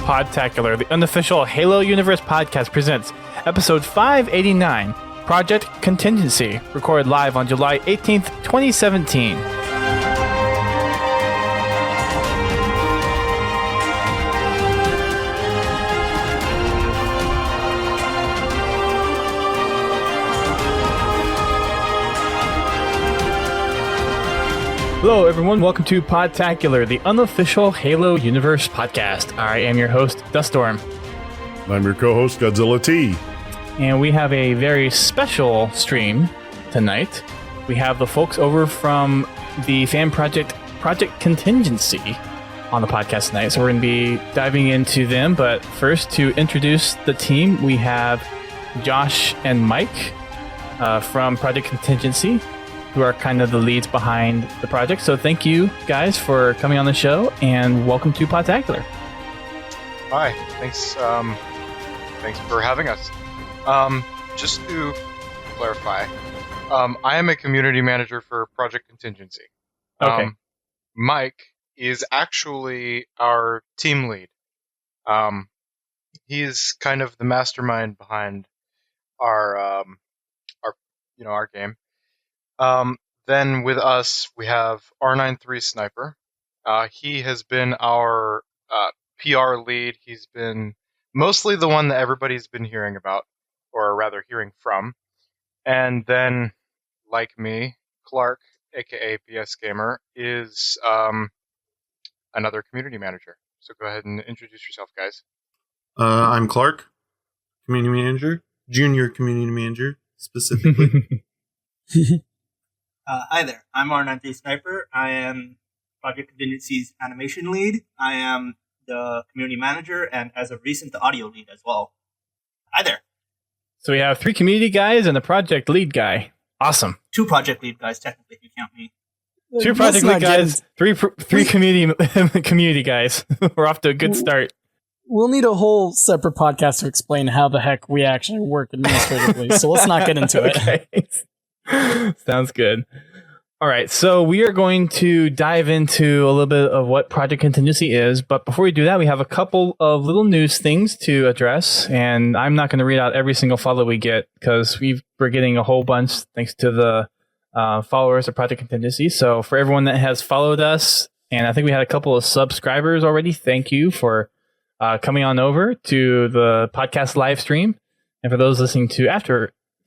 Podtacular, the unofficial Halo Universe podcast, presents episode 589, Project Contingency, recorded live on July 18th, 2017. Hello, everyone. Welcome to Podtacular, the unofficial Halo Universe podcast. I am your host, Duststorm. I'm your co-host, Godzilla T. And we have a very special stream tonight. We have the folks over from the fan project, Project Contingency, on the podcast tonight. So we're going to be diving into them. But first, to introduce the team, we have Josh and Mike from Project Contingency, who are kind of the leads behind the project. So thank you guys for coming on the show, and welcome to Podtacular. Hi, thanks for having us. Just to clarify, I am a community manager for Project Contingency. Okay. Mike is actually our team lead. He's kind of the mastermind behind our game. Then with us, we have R93 Sniper. He has been our PR lead. He's been mostly the one that everybody's been hearing about, or rather hearing from. And then, like me, Clark, aka PS Gamer, is another community manager. So go ahead and introduce yourself, guys. I'm Clark, community manager, junior community manager, specifically. Hi there, I'm R93 Sniper. I am Project Contingency's animation lead. I am the community manager, and as of recent, the audio lead as well. Hi there. So we have 3 community guys and a project lead guy. Awesome. 2 project lead guys, technically, if you count me. 2 project lead guys, 3 community guys. We're off to a good start. We'll need a whole separate podcast to explain how the heck we actually work administratively, so let's not get into it. Okay. Sounds good. All right, so we are going to dive into a little bit of what Project Contingency is, but before we do that, we have a couple of little news things to address, and I'm not going to read out every single follow we get, because we're getting a whole bunch thanks to the followers of Project Contingency. So for everyone that has followed us, and I think we had a couple of subscribers already, thank you for coming on over to the podcast live stream. And for those listening to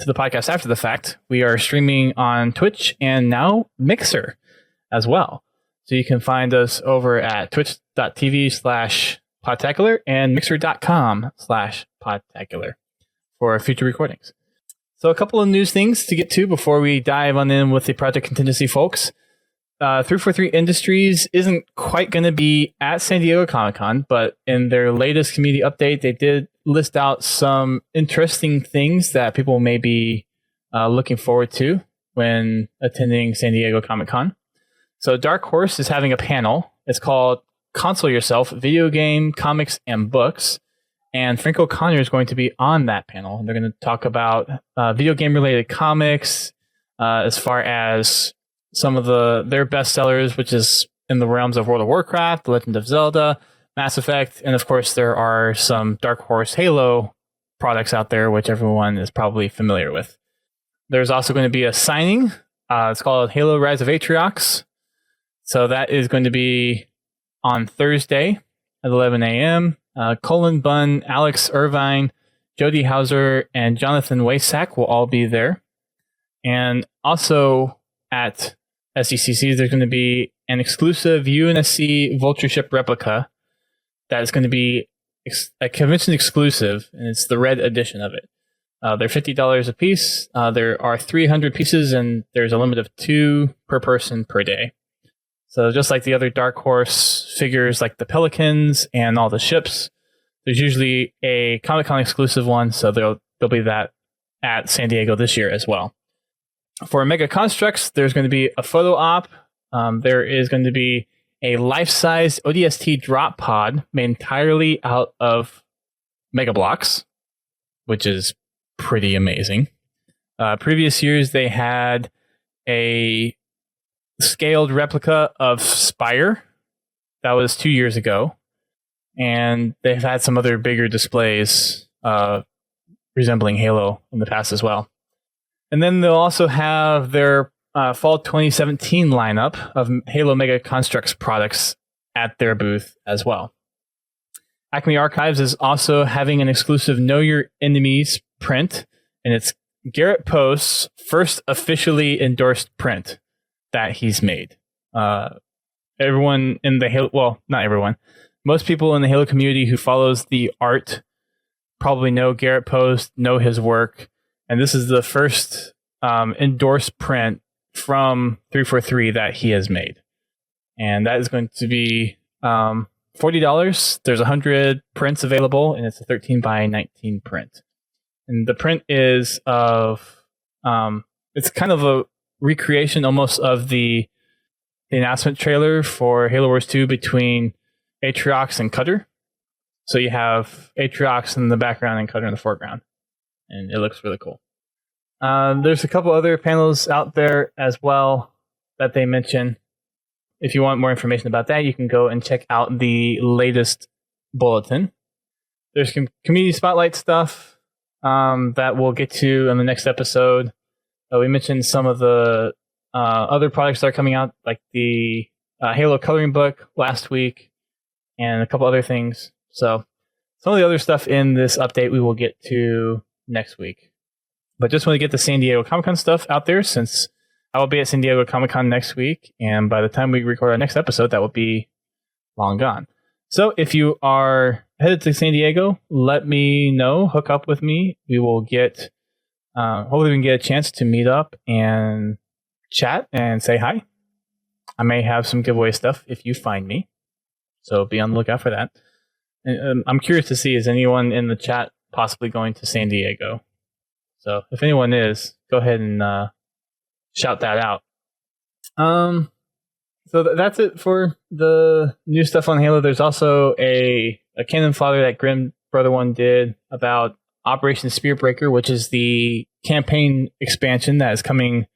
the podcast after the fact, we are streaming on Twitch and now Mixer as well. So you can find us over at twitch.tv/Podtacular and mixer.com/Podtacular for future recordings. So a couple of news things to get to before we dive on in with the Project Contingency folks. 343 Industries isn't quite going to be at San Diego Comic-Con, but in their latest community update, they did list out some interesting things that people may be looking forward to when attending San Diego Comic-Con. So Dark Horse is having a panel. It's called Console Yourself, Video Game, Comics, and Books. And Frank O'Connor is going to be on that panel. They're going to talk about video game-related comics as far as some of their bestsellers, which is in the realms of World of Warcraft, The Legend of Zelda, Mass Effect, and of course there are some Dark Horse Halo products out there, which everyone is probably familiar with. There's also going to be a signing. It's called Halo Rise of Atriox. So that is going to be on Thursday at 11 a.m. Colin Bunn, Alex Irvine, Jody Hauser, and Jonathan Waysack will all be there. And also at SECC, there's going to be an exclusive UNSC Vulture Ship replica that is going to be a convention exclusive, and it's the red edition of it. They're $50 a piece. There are 300 pieces, and there's a limit of 2 per person per day. So just like the other Dark Horse figures, like the Pelicans and all the ships, there's usually a Comic-Con exclusive one, so there'll be that at San Diego this year as well. For Mega Constructs, there's going to be a photo op. There is going to be a life-size ODST drop pod made entirely out of Mega Blocks, which is pretty amazing. Previous years, they had a scaled replica of Spire. That was 2 years ago. and they've had some other bigger displays resembling Halo in the past as well. And then they'll also have their fall 2017 lineup of Halo Mega Constructs products at their booth as well. Acme Archives is also having an exclusive Know Your Enemies print, and it's Garrett Post's first officially endorsed print that he's made. Everyone in the Halo, well, not everyone, most people in the Halo community who follows the art probably know Garrett Post, know his work, and this is the first endorsed print from 343 that he has made. And that is going to be $40. There's 100 prints available, and it's a 13 by 19 print. And the print is of, it's kind of a recreation almost of the announcement trailer for Halo Wars 2 between Atriox and Cutter. So you have Atriox in the background and Cutter in the foreground. And it looks really cool. There's a couple other panels out there as well that they mention. If you want more information about that, you can go and check out the latest bulletin. There's community spotlight stuff that we'll get to in the next episode. We mentioned some of the other products that are coming out, like the Halo coloring book last week, and a couple other things. So some of the other stuff in this update we will get to next week. But just want to get the San Diego Comic-Con stuff out there, since I will be at San Diego Comic-Con next week, and by the time we record our next episode, that will be long gone. So if you are headed to San Diego, let me know, hook up with me. We will get, hopefully we can get a chance to meet up and chat and say hi. I may have some giveaway stuff if you find me, so be on the lookout for that. And, I'm curious to see, is anyone in the chat possibly going to San Diego? So if anyone is, go ahead and shout that out. So that's it for the new stuff on Halo. There's also a cannon fodder that Grim Brother One did about Operation Spearbreaker, which is the campaign expansion that is coming,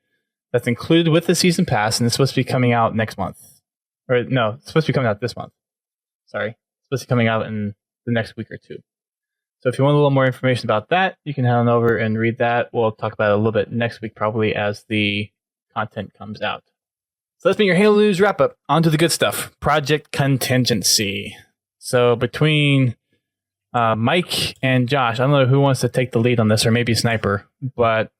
that's included with the season pass, and it's supposed to be coming out next month. Or no, it's supposed to be coming out this month. Sorry. It's supposed to be coming out in the next week or two. So if you want a little more information about that, you can head on over and read that. We'll talk about it a little bit next week, probably, as the content comes out. So that's been your Halo News wrap-up. On to the good stuff. Project Contingency. So between Mike and Josh, I don't know who wants to take the lead on this, or maybe Sniper, but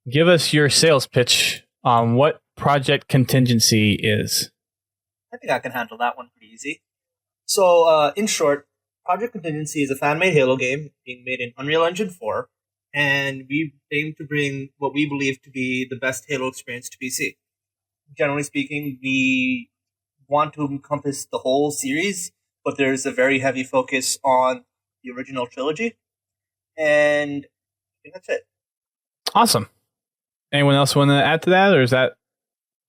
give us your sales pitch on what Project Contingency is. I think I can handle that one pretty easy. So, in short, Project Contingency is a fan-made Halo game being made in Unreal Engine 4, and we aim to bring what we believe to be the best Halo experience to PC. Generally speaking, we want to encompass the whole series, but there's a very heavy focus on the original trilogy, and I think that's it. Awesome. Anyone else want to add to that, or is that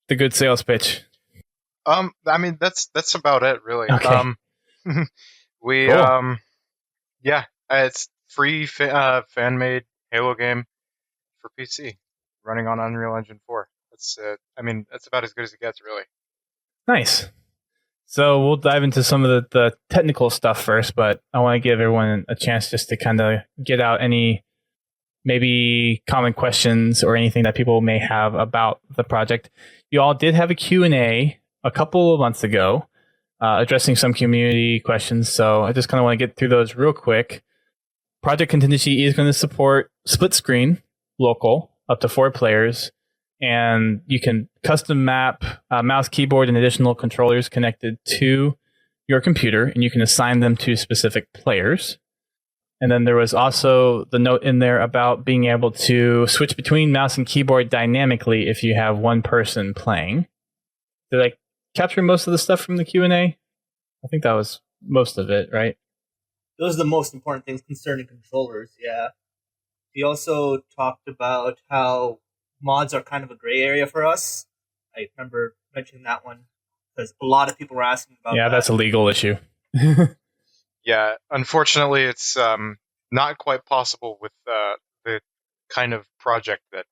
the good sales pitch? I mean, that's about it, really. Okay. We Cool. yeah, it's free fan-made Halo game for PC, running on Unreal Engine 4. That's I mean, that's about as good as it gets, really. Nice. So we'll dive into some of the technical stuff first, but I want to give everyone a chance just to kind of get out any maybe common questions or anything that people may have about the project. You all did have a Q&A a couple of months ago addressing some community questions, so I just kind of want to get through those real quick. Project Contingency is going to support split screen, local, up to 4 players, and you can custom map mouse, keyboard, and additional controllers connected to your computer, and you can assign them to specific players. And then there was also the note in there about being able to switch between mouse and keyboard dynamically if you have one person playing. Did I capture most of the stuff from the Q&A? I think that was most of it, right? Those are the most important things concerning controllers, yeah. We also talked about how mods are kind of a gray area for us. I remember mentioning that one because a lot of people were asking about that. Yeah, that's a legal issue. Yeah, unfortunately, it's not quite possible with the kind of project that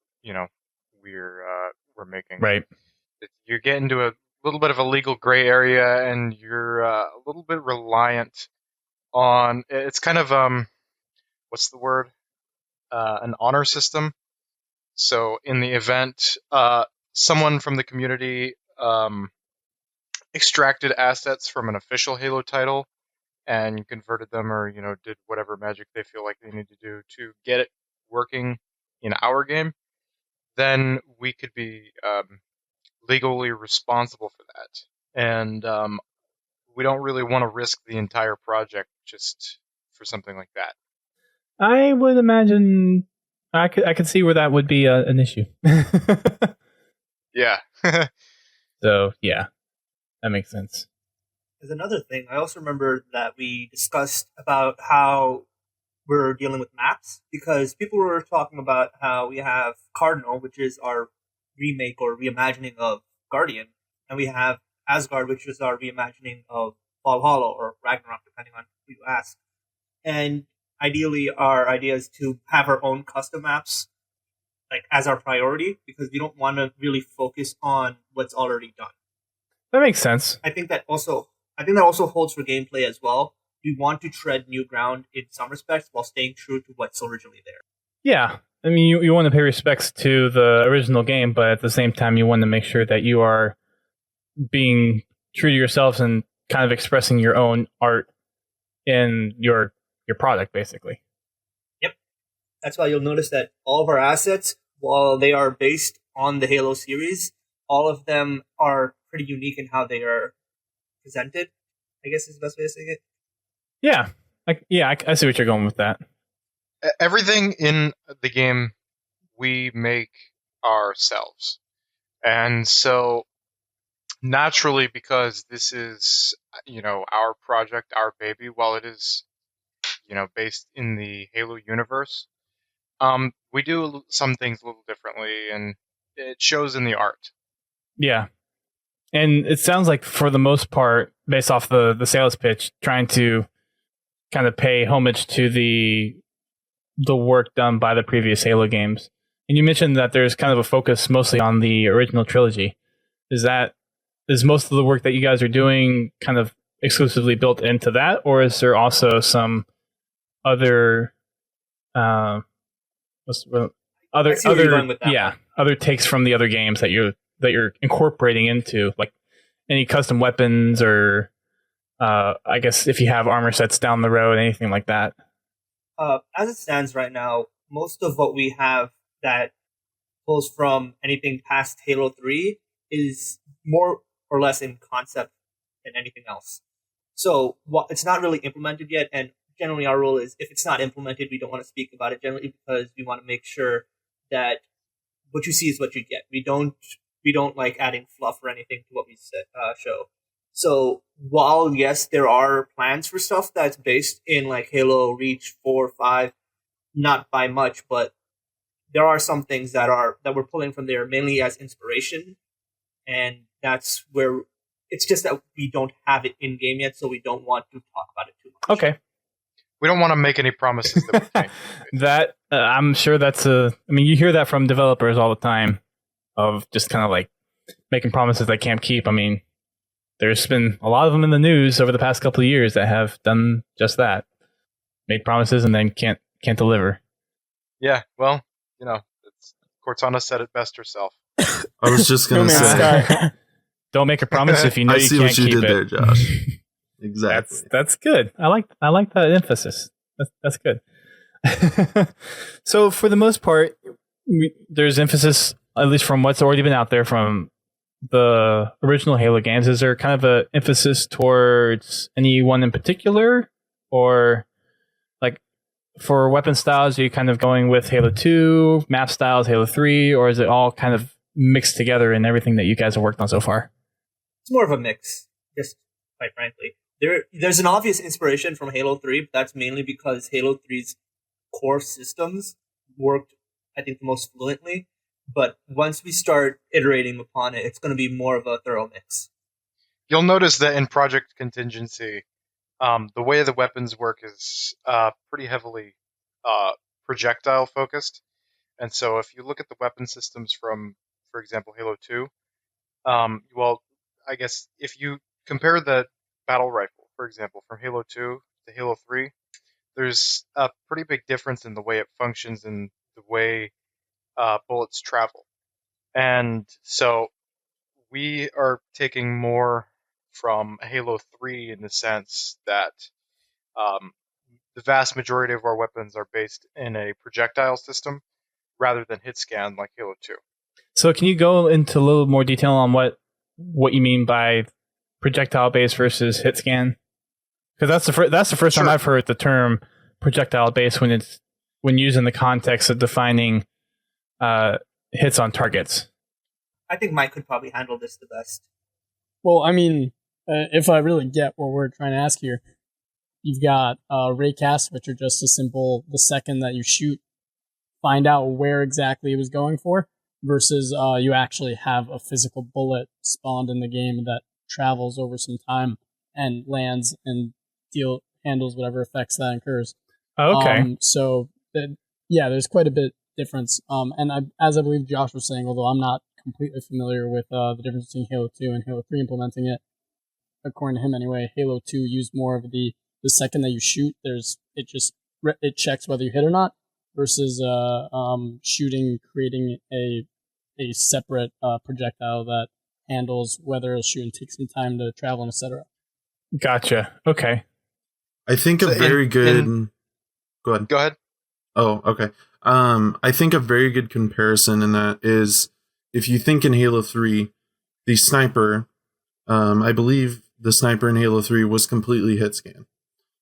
we're making. Right. You get into a little bit of a legal gray area, and you're a little bit reliant on. It's kind of what's the word? An honor system. So in the event, someone from the community extracted assets from an official Halo title and converted them, or did whatever magic they feel like they need to do to get it working in our game, then we could be legally responsible for that. And we don't really want to risk the entire project just for something like that. I would imagine I could see where that would be an issue. Yeah. So yeah, that makes sense. There's another thing. I also remember that we discussed about how we're dealing with maps, because people were talking about how we have Cardinal, which is our remake or reimagining of Guardian, and we have Asgard, which is our reimagining of Valhalla or Ragnarok, depending on who you ask. And ideally, our idea is to have our own custom maps, like as our priority, because we don't want to really focus on what's already done. That makes sense. I think that also holds for gameplay as well. We want to tread new ground in some respects while staying true to what's originally there. Yeah. I mean, you want to pay respects to the original game, but at the same time, you want to make sure that you are being true to yourselves and kind of expressing your own art in your product, basically. Yep. That's why you'll notice that all of our assets, while they are based on the Halo series, all of them are pretty unique in how they are presented, I guess is the best way to say it. Yeah. I see what you're going with that. Everything in the game we make ourselves. And so naturally, because this is, our project, our baby, while it is, based in the Halo universe, we do some things a little differently, and it shows in the art. Yeah. And it sounds like, for the most part, based off the sales pitch, trying to kind of pay homage to the work done by the previous Halo games. And you mentioned that there's kind of a focus mostly on the original trilogy. Is most of the work that you guys are doing kind of exclusively built into that, or is there also some other other takes from the other games that you're incorporating into, like any custom weapons, or I guess if you have armor sets down the road, anything like that? As it stands right now, most of what we have that pulls from anything past Halo 3 is more or less in concept than anything else. So it's not really implemented yet, and generally our rule is, if it's not implemented, we don't want to speak about it, generally because we want to make sure that what you see is what you get. We don't like adding fluff or anything to what we show. So while, yes, there are plans for stuff that's based in like Halo Reach 4, 5, not by much, but there are some things that we're pulling from there mainly as inspiration, and that's where it's just that we don't have it in game yet, so we don't want to talk about it too much. Okay. We don't want to make any promises that we can't keep. That I'm sure you hear that from developers all the time, of just kind of like making promises they can't keep. I mean, there's been a lot of them in the news over the past couple of years that have done just that. Made promises and then can't deliver. Yeah, well, Cortana said it best herself. I was just going to say. Don't make a promise if you know I you see can't what you keep did it. there, Josh. Exactly. That's good. I like that emphasis. That's good. So for the most part, there's emphasis, at least from what's already been out there from the original Halo games. Is there kind of an emphasis towards any one in particular, or like for weapon styles, are you kind of going with Halo 2, map styles, Halo 3, or is it all kind of mixed together in everything that you guys have worked on so far? It's more of a mix, just quite frankly. There's an obvious inspiration from Halo 3, but that's mainly because Halo 3's core systems worked, I think, the most fluently. But once we start iterating upon it, it's going to be more of a thorough mix. You'll notice that in Project Contingency, the way the weapons work is pretty heavily projectile focused. And so if you look at the weapon systems from, for example, Halo 2, well, I guess if you compare the battle rifle, for example, from Halo 2 to Halo 3, there's a pretty big difference in the way it functions and the way bullets travel. And so we are taking more from Halo 3 in the sense that the vast majority of our weapons are based in a projectile system rather than hit scan like Halo 2. So can you go into a little more detail on what you mean by projectile base versus hit scan? Because that's the first time I've heard the term projectile base when used in the context of defining hits on targets. I think Mike could probably handle this the best. Well, I mean, if I really get what we're trying to ask here, you've got raycasts, which are just a simple, the second that you shoot, find out where exactly it was going for, versus you actually have a physical bullet spawned in the game that travels over some time and lands and handles whatever effects that incurs. Okay. There's quite a bit difference. As I believe Josh was saying, although I'm not completely familiar with the difference between Halo 2 and Halo 3 implementing it, according to him anyway, Halo 2 used more of the second that you shoot, it checks whether you hit or not, versus shooting, creating a separate projectile that handles whether it'll shoot and takes some time to travel and etc. Gotcha. Okay. I think a very good... Go ahead. Go ahead. Oh, okay. I think a very good comparison in that is, if you think in Halo 3, the sniper, I believe the sniper in Halo 3 was completely hit scan.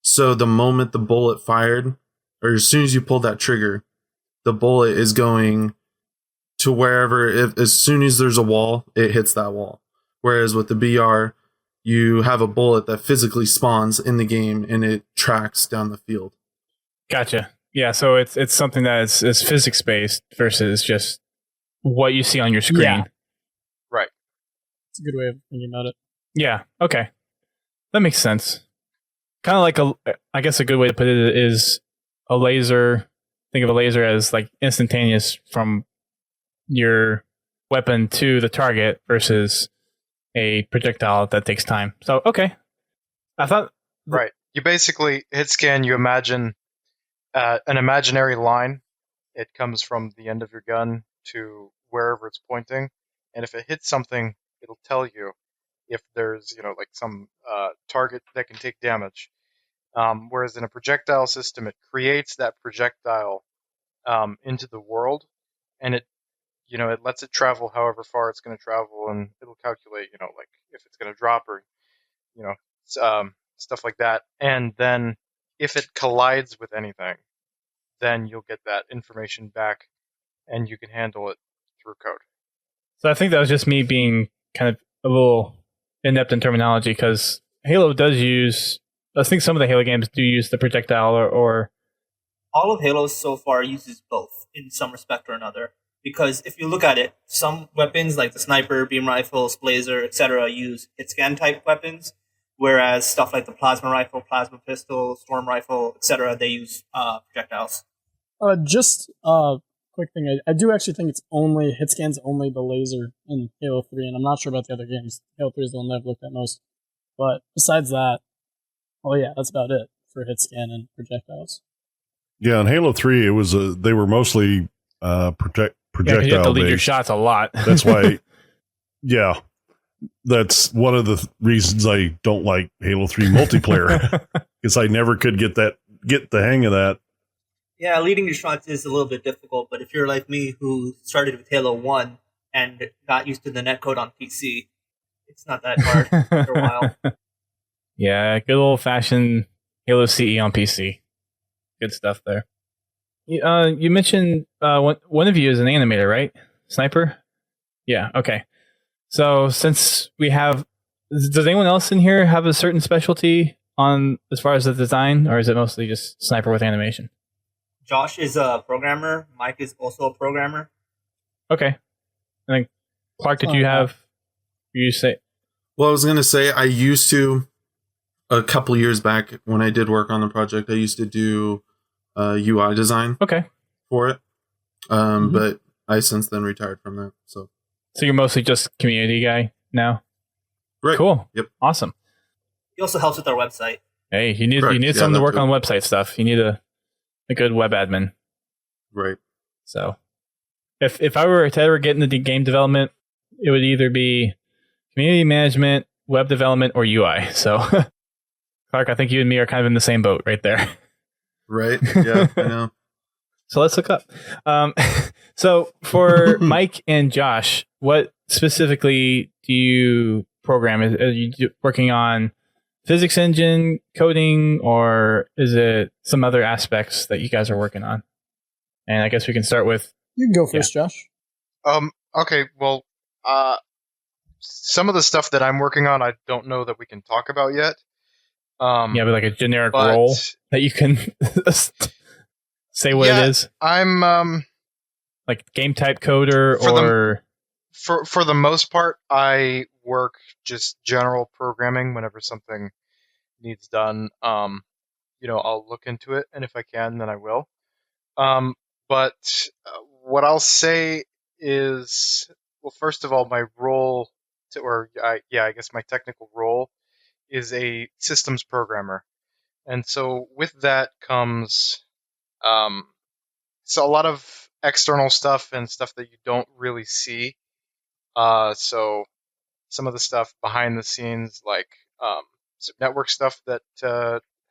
So the moment the bullet fired, or as soon as you pull that trigger, the bullet is going to wherever, as soon as there's a wall, it hits that wall. Whereas with the BR, you have a bullet that physically spawns in the game and it tracks down the field. Gotcha. Yeah, so it's something that is physics based versus just what you see on your screen. Yeah. Right. It's a good way of thinking about it. Yeah. Okay. That makes sense. Kind of like I guess a good way to put it is a laser. Think of a laser as like instantaneous from your weapon to the target versus a projectile that takes time. So, okay. I thought... Right. You basically hit scan, you imagine an imaginary line. It comes from the end of your gun to wherever it's pointing. And if it hits something, it'll tell you if there's, like some target that can take damage. Whereas in a projectile system, it creates that projectile into the world, and it lets it travel however far it's going to travel, and it'll calculate, like if it's going to drop or, stuff like that. And then if it collides with anything, then you'll get that information back, and you can handle it through code. So I think that was just me being kind of a little inept in terminology, because Halo does use... I think some of the Halo games do use the projectile or... All of Halo so far uses both in some respect or another. Because if you look at it, some weapons like the sniper, beam rifles, blazer, etc. use hit scan type weapons, whereas stuff like the plasma rifle, plasma pistol, storm rifle, etc. they use projectiles. Just a quick thing. I do actually think it's only hit scans only the laser in Halo 3, and I'm not sure about the other games. Halo 3 is the one that I've looked at most. But besides that, well, yeah, that's about it for hit scan and projectiles. Yeah, in Halo 3, it was they were mostly projectile you have to lead your based. shots a lot. That's why, yeah, that's one of the reasons I don't like Halo 3 multiplayer, because I never could get the hang of that. Yeah, leading your shots is a little bit difficult, but if you're like me who started with Halo 1 and got used to the netcode on PC, it's not that hard for a while. Yeah, good old-fashioned Halo CE on PC. Good stuff there. You mentioned one of you is an animator, right? Sniper? Yeah, okay. So since we have... Does anyone else in here have a certain specialty on as far as the design, or is it mostly just Sniper with animation? Josh is a programmer. Mike is also a programmer. Okay. And then Clark, did you have... You say... Well, I was going to say, I used to... A couple years back, when I did work on the project, I used to do UI design for it. But I since then retired from that. So you're mostly just community guy now? Right. Cool. Yep. Awesome. He also helps with our website. Hey, you need Correct. Yeah, someone to that work too. on website stuff. You need a good web admin. Right. So if I were to ever get into the game development, it would either be community management, web development, or UI. So Clark, I think you and me are kind of in the same boat right there. Right. Yeah, I know. So let's look up. So for Mike and Josh, what specifically do you program? Are you working on physics engine coding, or is it some other aspects that you guys are working on? And I guess we can start with. You can go first, Josh. Okay. Well, some of the stuff that I'm working on, I don't know that we can talk about yet. But like a generic but role that you can say what it is. I'm Like game type coder for the most part, I work just general programming whenever something needs done. I'll look into it, and if I can, then I will. But what I'll say is, well, first of all, my role, I guess my technical role is a systems programmer, and so with that comes so a lot of external stuff and stuff that you don't really see. So some of the stuff behind the scenes, like some network stuff that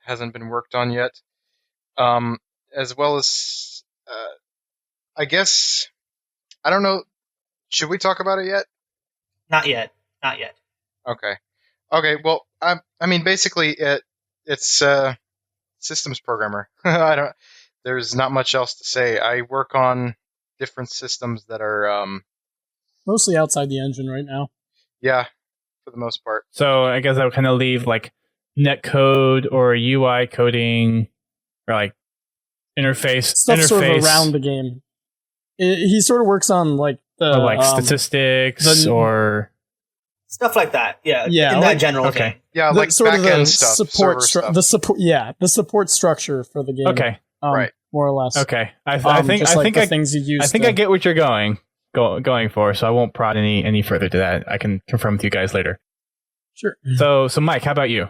hasn't been worked on yet, as well as I guess I don't know. Should we talk about it yet? Not yet. Not yet. Okay. Well, I mean, basically, it's systems programmer. I don't. There's not much else to say. I work on different systems that are Mostly outside the engine right now. yeah, for the most part. So I guess I would kind of leave like netcode or UI coding or like interface Stuff sort of around the game. He sort of works on like the or like statistics or Stuff like that. Yeah. Yeah, In like- that general okay. vein. Yeah, the, like sort of back the end stuff, support server stuff. the support structure for the game. Okay. Right. More or less. Okay. I think just I like think the things you use. I think I get what you're going for, so I won't prod any further to that. I can confirm with you guys later. Sure. So Mike, how about you?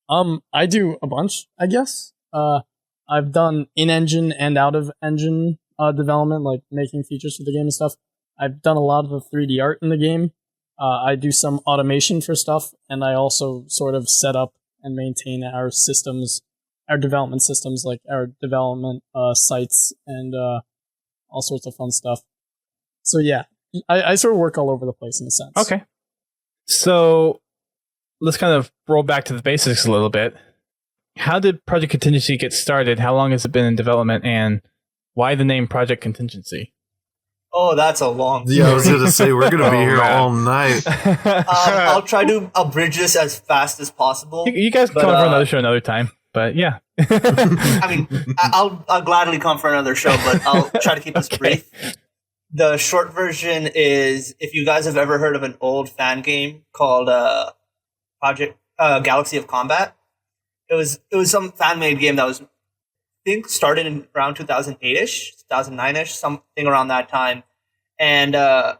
I do a bunch, I guess. I've done in-engine and out-of-engine development, like making features for the game and stuff. I've done a lot of the 3D art in the game. I do some automation for stuff, and I also sort of set up and maintain our systems, our development systems, like our development sites and all sorts of fun stuff. So yeah, I sort of work all over the place in a sense. Okay. So let's kind of roll back to the basics a little bit. How did Project Contingency get started? How long has it been in development? And why the name Project Contingency? Oh, that's a long story. Yeah, I was going to say, we're going to be Oh, here man. all night. I'll try to abridge this as fast as possible. You guys can But, come on for another show another time. But yeah. I mean, I'll gladly come for another show, but I'll try to keep this brief. The short version is, if you guys have ever heard of an old fan game called Project Galaxy of Combat, it was some fan made game that was, I think, started in around 2008ish, 2009ish, something around that time, and that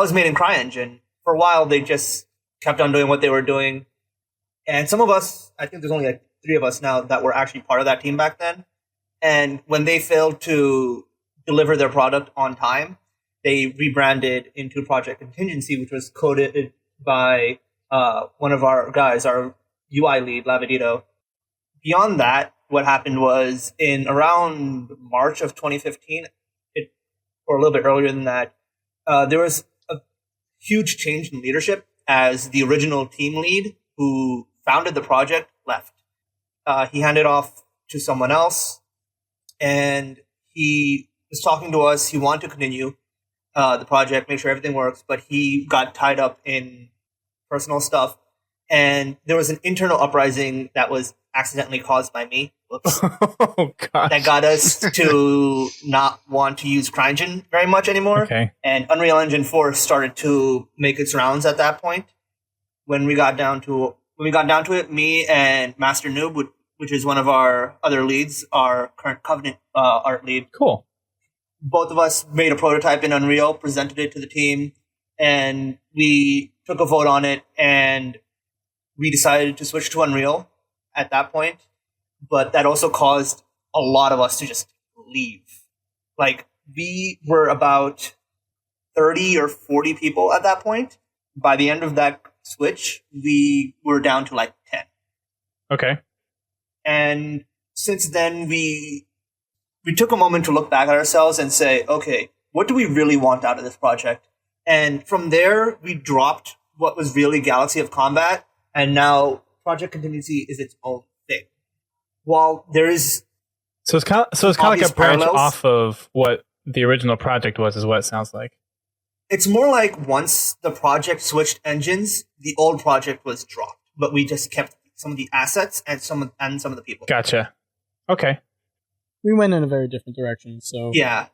was made in CryEngine. For a while, they just kept on doing what they were doing, and some of us, I think there's only like 3 of us now that were actually part of that team back then, and when they failed to deliver their product on time, they rebranded into Project Contingency, which was coded by one of our guys, our UI lead, Lavidito. Beyond that, what happened was in around March of 2015, or a little bit earlier than that, there was a huge change in leadership as the original team lead who founded the project left. He handed off to someone else, and he was talking to us. He wanted to continue the project, make sure everything works, but he got tied up in personal stuff. And there was an internal uprising that was accidentally caused by me. Whoops. Oh gosh. That got us to not want to use CryEngine very much anymore. Okay. And Unreal Engine 4 started to make its rounds at that point. When we got down to it, me and Master Noob, which is one of our other leads, our current Covenant art lead, Cool. both of us made a prototype in Unreal, presented it to the team, and we took a vote on it, and we decided to switch to Unreal at that point, but that also caused a lot of us to just leave. Like, we were about 30 or 40 people at that point. By the end of that switch, we were down to like 10. Okay. And since then, we took a moment to look back at ourselves and say, okay, what do we really want out of this project? And from there, we dropped what was really Galaxy of Combat, and now Project Contingency is its own thing. While there is So it's kind of like a obvious branch parallels. off of what the original project was, is what it sounds like. It's more like once the project switched engines, the old project was dropped, but we just kept some of the assets and some of the people. Gotcha. Okay. We went in a very different direction. So Yeah,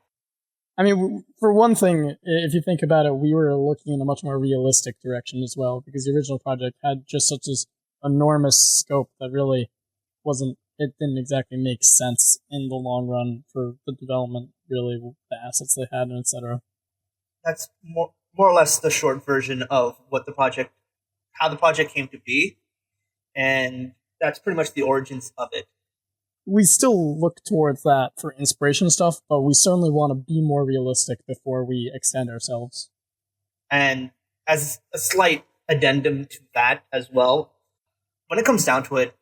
I mean, for one thing, if you think about it, we were looking in a much more realistic direction as well, because the original project had just such this enormous scope that really it didn't exactly make sense in the long run for the development, really, the assets they had and etc. that's more or less the short version of how the project came to be, and that's pretty much the origins of it. We still look towards that for inspiration stuff, but we certainly want to be more realistic before we extend ourselves. And as a slight addendum to that as well, when it comes down to it,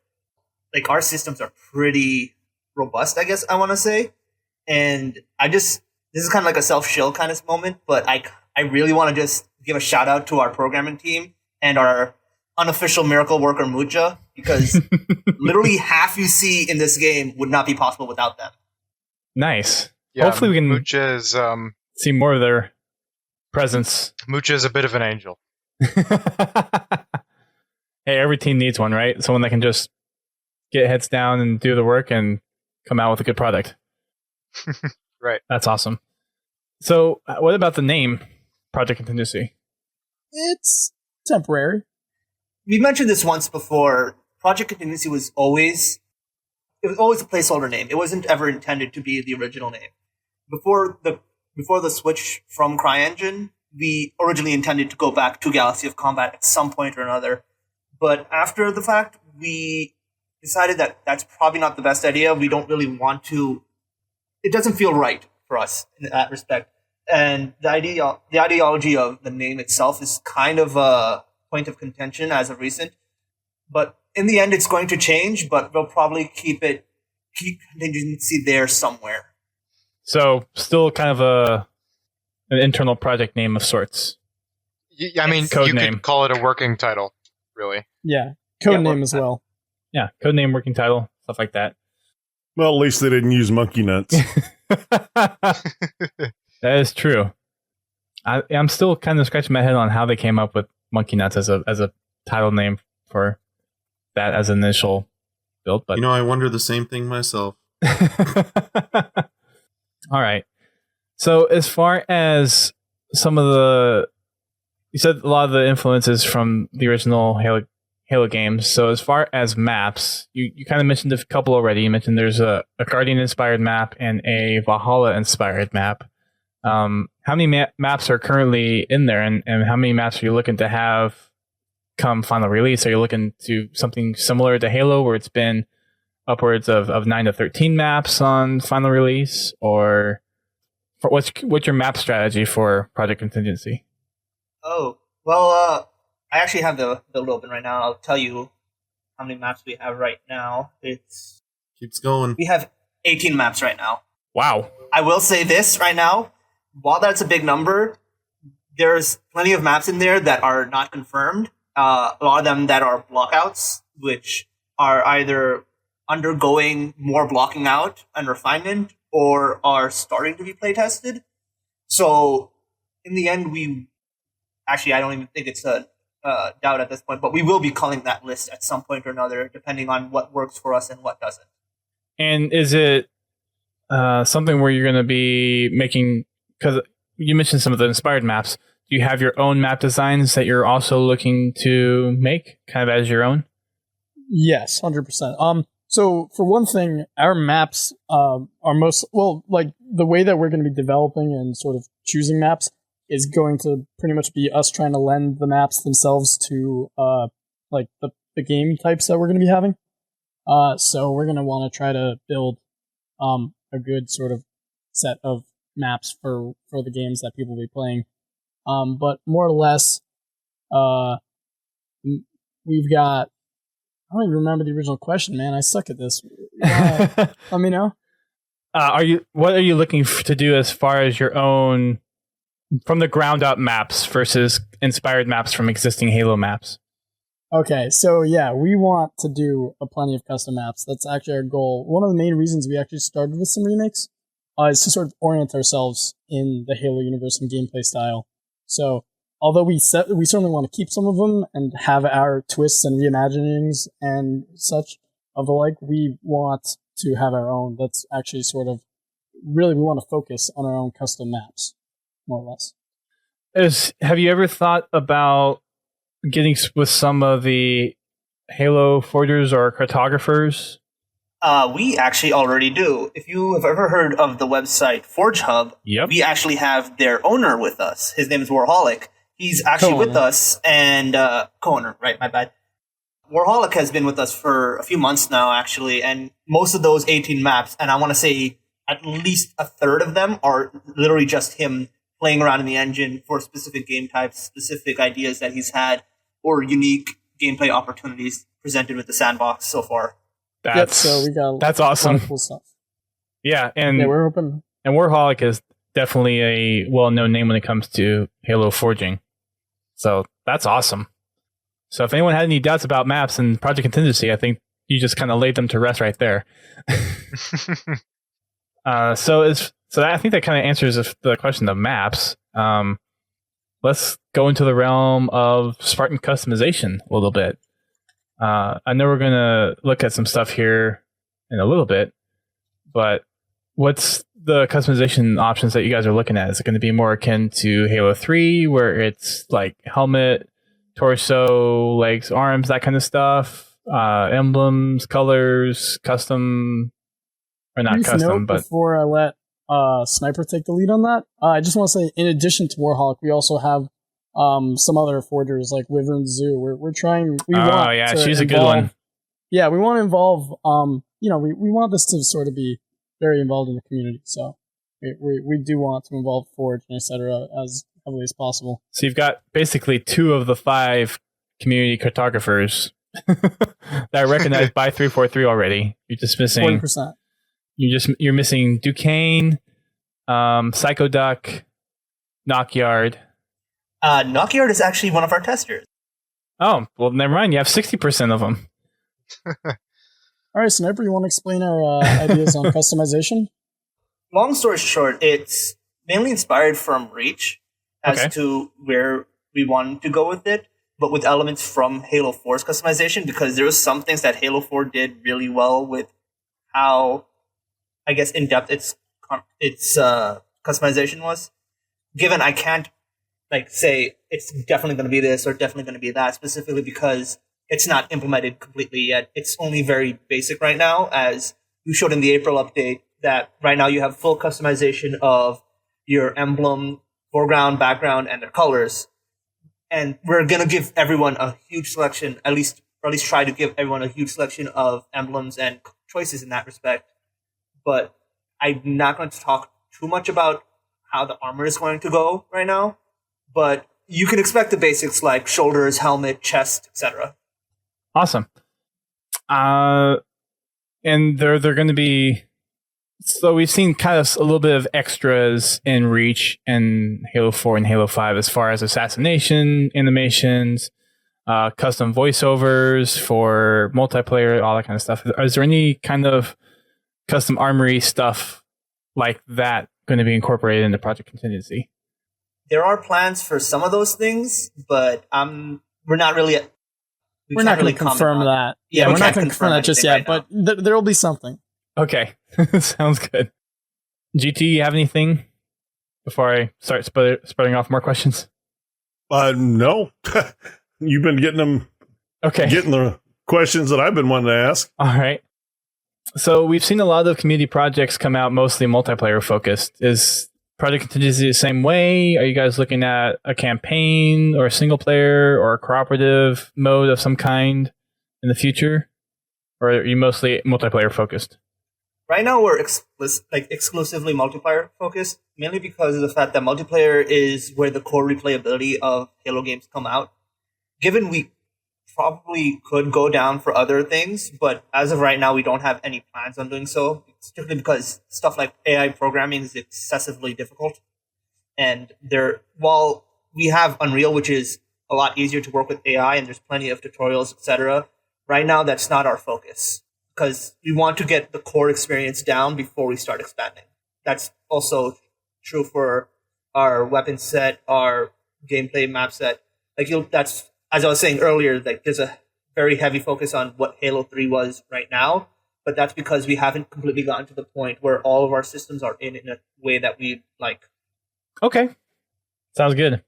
like, our systems are pretty robust, I guess I want to say. And this is kind of like a self-shill kind of moment, but I really want to just give a shout out to our programming team and our unofficial miracle worker Mucha, because literally half you see in this game would not be possible without them. Nice. Yeah, Hopefully we can Mucha is see more of their presence. Mucha is a bit of an angel. Hey, every team needs one, right? Someone that can just get heads down and do the work and come out with a good product. Right. That's awesome. So, what about the name Project Contingency? It's temporary. We mentioned this once before. Project Contingency was always a placeholder name. It wasn't ever intended to be the original name. Before the switch from CryEngine, we originally intended to go back to Galaxy of Combat at some point or another. But after the fact, we decided that that's probably not the best idea. We don't really want to. It doesn't feel right for us in that respect. And the ideology of the name itself is kind of a point of contention as of recent. But in the end, it's going to change, but we'll probably keep Contingency there somewhere. So, still kind of an internal project name of sorts. I mean, Code you name. could call it a working title, really. Yeah, code Yeah, name as well. Yeah, code name, working title, stuff like that. Well, at least they didn't use monkey nuts. That is true. I'm still kind of scratching my head on how they came up with Monkey Nuts as a title name for that as an initial build. But I wonder the same thing myself. All right. So as far as you said a lot of the influences from the original Halo games. So as far as maps, you kind of mentioned a couple already. You mentioned there's a Guardian-inspired map and a Valhalla-inspired map. How many maps are currently in there, and how many maps are you looking to have come final release? Are you looking to something similar to Halo, where it's been upwards of 9 to 13 maps on final release, or what's your map strategy for Project Contingency? Oh, well, I actually have the build open right now. I'll tell you how many maps we have right now. Keeps going. We have 18 maps right now. Wow. I will say this right now. While that's a big number, there's plenty of maps in there that are not confirmed. A lot of them that are blockouts, which are either undergoing more blocking out and refinement or are starting to be play tested. So in the end, I don't even think it's a doubt at this point, but we will be culling that list at some point or another, depending on what works for us and what doesn't. And is it something where you're going to be making, because you mentioned some of the inspired maps, do you have your own map designs that you're also looking to make kind of as your own? Yes, 100%. So for one thing, our maps are the way that we're going to be developing and sort of choosing maps is going to pretty much be us trying to lend the maps themselves to the game types that we're going to be having. So we're going to want to try to build a good sort of set of maps for the games that people will be playing. But more or less, we've got... I don't even remember the original question, man. I suck at this. Let me know. What are you looking to do as far as your own from the ground up maps versus inspired maps from existing Halo maps? Okay, so yeah, we want to do a plenty of custom maps. That's actually our goal. One of the main reasons we actually started with some remakes is to sort of orient ourselves in the Halo universe and gameplay style. So although we certainly want to keep some of them and have our twists and reimaginings and such of the like, we want to have our own. That's actually sort of really, we want to focus on our own custom maps, more or less. Have you ever thought about getting with some of the Halo forgers or cartographers? We actually already do. If you have ever heard of the website Forge Hub, Yep. we actually have their owner with us. His name is Warholic. He's actually with us, and co-owner, right, my bad. Warholic has been with us for a few months now, actually, and most of those 18 maps, and I want to say at least a third of them are literally just him playing around in the engine for specific game types, specific ideas that he's had, or unique gameplay opportunities presented with the sandbox so far. So we got that's a lot awesome. of cool stuff. Yeah, and We're open. And Warholic is definitely a well-known name when it comes to Halo forging. So that's awesome. So if anyone had any doubts about maps and Project Contingency, I think you just kind of laid them to rest right there. So I think that kind of answers the question of maps. Let's go into the realm of Spartan customization a little bit. I know we're going to look at some stuff here in a little bit, but what's the customization options that you guys are looking at? Is it going to be more akin to Halo 3, where it's like helmet, torso, legs, arms, that kind of stuff? Emblems, colors, custom, or not Brief custom, note but... Before I let Sniper take the lead on that, I just want to say, in addition to Warhawk, we also have some other forgers like Wyvern Zoo. We're trying... she's a good one. Yeah, we want to involve... we want this to sort of be very involved in the community, so we do want to involve Forge and etc. as heavily as possible. So you've got basically 2 of the 5 community cartographers that are recognized by 343 already. You're just missing 40%. You're missing Duquesne, Psycho Duck, Knockyard. Knockyard is actually one of our testers. Oh, well, never mind. You have 60% of them. All right, Sniper, you want to explain our ideas on customization? Long story short, it's mainly inspired from Reach as to where we wanted to go with it, but with elements from Halo 4's customization, because there was some things that Halo 4 did really well with how, I guess, in-depth its customization was. Given I can't say it's definitely going to be this or definitely going to be that, specifically because it's not implemented completely yet. It's only very basic right now, as you showed in the April update, that right now you have full customization of your emblem, foreground, background, and their colors. And we're going to give everyone a huge selection, or at least try to give everyone a huge selection of emblems and choices in that respect. But I'm not going to talk too much about how the armor is going to go right now. But you can expect the basics like shoulders, helmet, chest, etc. Awesome. And they're going to be... So we've seen kind of a little bit of extras in Reach and Halo 4 and Halo 5 as far as assassination animations, custom voiceovers for multiplayer, all that kind of stuff. Is there any kind of custom armory stuff like that going to be incorporated into Project Contingency? There are plans for some of those things, but we're not really... We're not going to confirm that. Yeah, we're not going to confirm that just yet, but there will be something. Okay, sounds good. GT, you have anything before I start spreading off more questions? No. You've been getting them. Okay, getting the questions that I've been wanting to ask. All right. So we've seen a lot of community projects come out mostly multiplayer focused. Is Project Contingency the same way? Are you guys looking at a campaign or a single player or a cooperative mode of some kind in the future? or are you mostly multiplayer focused? Right now, we're exclusively multiplayer focused, mainly because of the fact that multiplayer is where the core replayability of Halo games come out. Given we probably could go down for other things, but as of right now, we don't have any plans on doing so, strictly because stuff like AI programming is excessively difficult. And while we have Unreal, which is a lot easier to work with AI, and there's plenty of tutorials, etc., right now that's not our focus, because we want to get the core experience down before we start expanding. That's also true for our weapon set, our gameplay map set. That's, as I was saying earlier, like there's a very heavy focus on what Halo 3 was right now, but that's because we haven't completely gotten to the point where all of our systems are in a way that we like. Okay. Sounds good.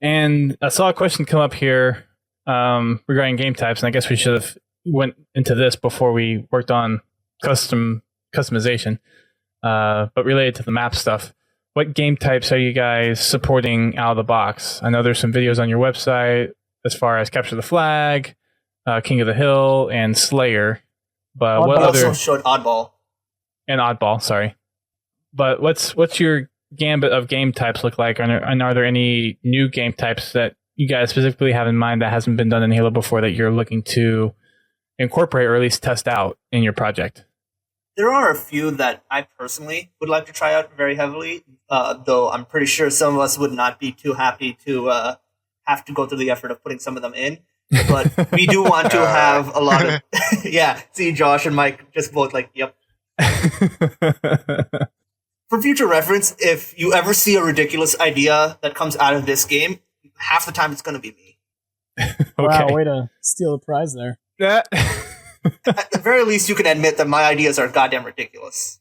And I saw a question come up here regarding game types, and I guess we should have went into this before we worked on customization, but related to the map stuff. What game types are you guys supporting out of the box? I know there's some videos on your website as far as Capture the Flag, King of the Hill, and Slayer. But what also other? showed Oddball. And Oddball, sorry. But what's your gambit of game types look like? And are there any new game types that you guys specifically have in mind that hasn't been done in Halo before that you're looking to incorporate or at least test out in your project? There are a few that I personally would like to try out very heavily, though I'm pretty sure some of us would not be too happy to have to go through the effort of putting some of them in. But we do want to have a lot of... yeah, see Josh and Mike just both like, yep. For future reference, if you ever see a ridiculous idea that comes out of this game, half the time it's going to be me. Okay. Wow, way to steal a prize there. At the very least, you can admit that my ideas are goddamn ridiculous.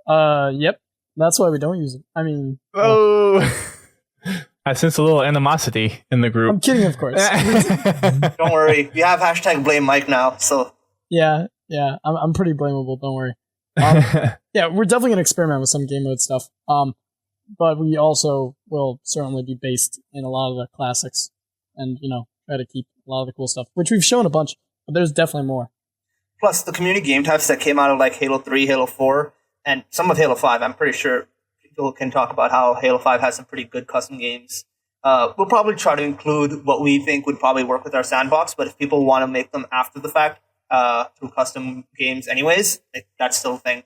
Yep. That's why we don't use it. I mean... I sense a little animosity in the group. I'm kidding, of course. Don't worry. We have hashtag blame Mike now, so... Yeah. I'm pretty blamable, don't worry. Yeah, we're definitely going to experiment with some game mode stuff. But we also will certainly be based in a lot of the classics and, try to keep a lot of the cool stuff, which we've shown a bunch, but there's definitely more. Plus, the community game types that came out of like Halo 3, Halo 4, and some of Halo 5, I'm pretty sure people can talk about how Halo 5 has some pretty good custom games. We'll probably try to include what we think would probably work with our sandbox, but if people want to make them after the fact through custom games anyways, that's still a thing.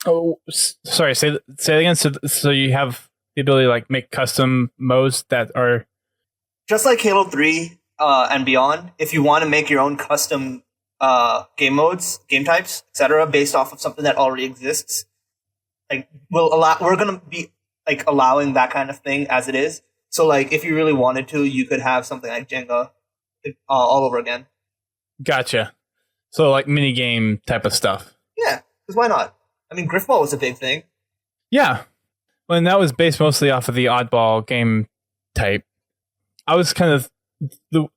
Oh, sorry, say it again. So you have the ability to like make custom modes that are... Just like Halo 3 and beyond, if you want to make your own custom game modes, game types, etc., based off of something that already exists, we're going to be like allowing that kind of thing as it is. So like if you really wanted to, you could have something like Jenga all over again. Gotcha. So like mini game type of stuff. Yeah, because why not? I mean, Griffball was a big thing. Yeah. Well, and that was based mostly off of the Oddball game type. I was kind of...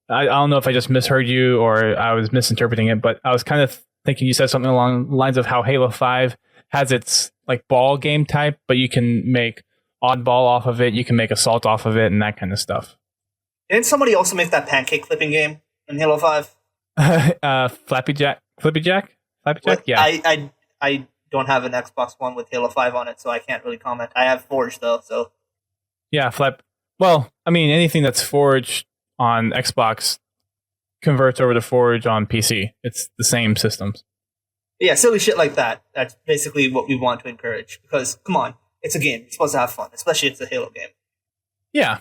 I don't know if I just misheard you or I was misinterpreting it, but I was kind of thinking you said something along the lines of how Halo 5 has its like ball game type, but you can make Oddball off of it, you can make Assault off of it, and that kind of stuff. Didn't somebody also make that pancake flipping game in Halo 5? Flippy Jack? Yeah. I don't have an Xbox One with Halo 5 on it, so I can't really comment. I have Forge, though, so... Yeah, Well, I mean, anything that's Forge on Xbox converts over to Forge on PC. It's the same systems. Yeah, silly shit like that. That's basically what we want to encourage. Because, come on, it's a game. You're supposed to have fun, especially it's a Halo game. Yeah.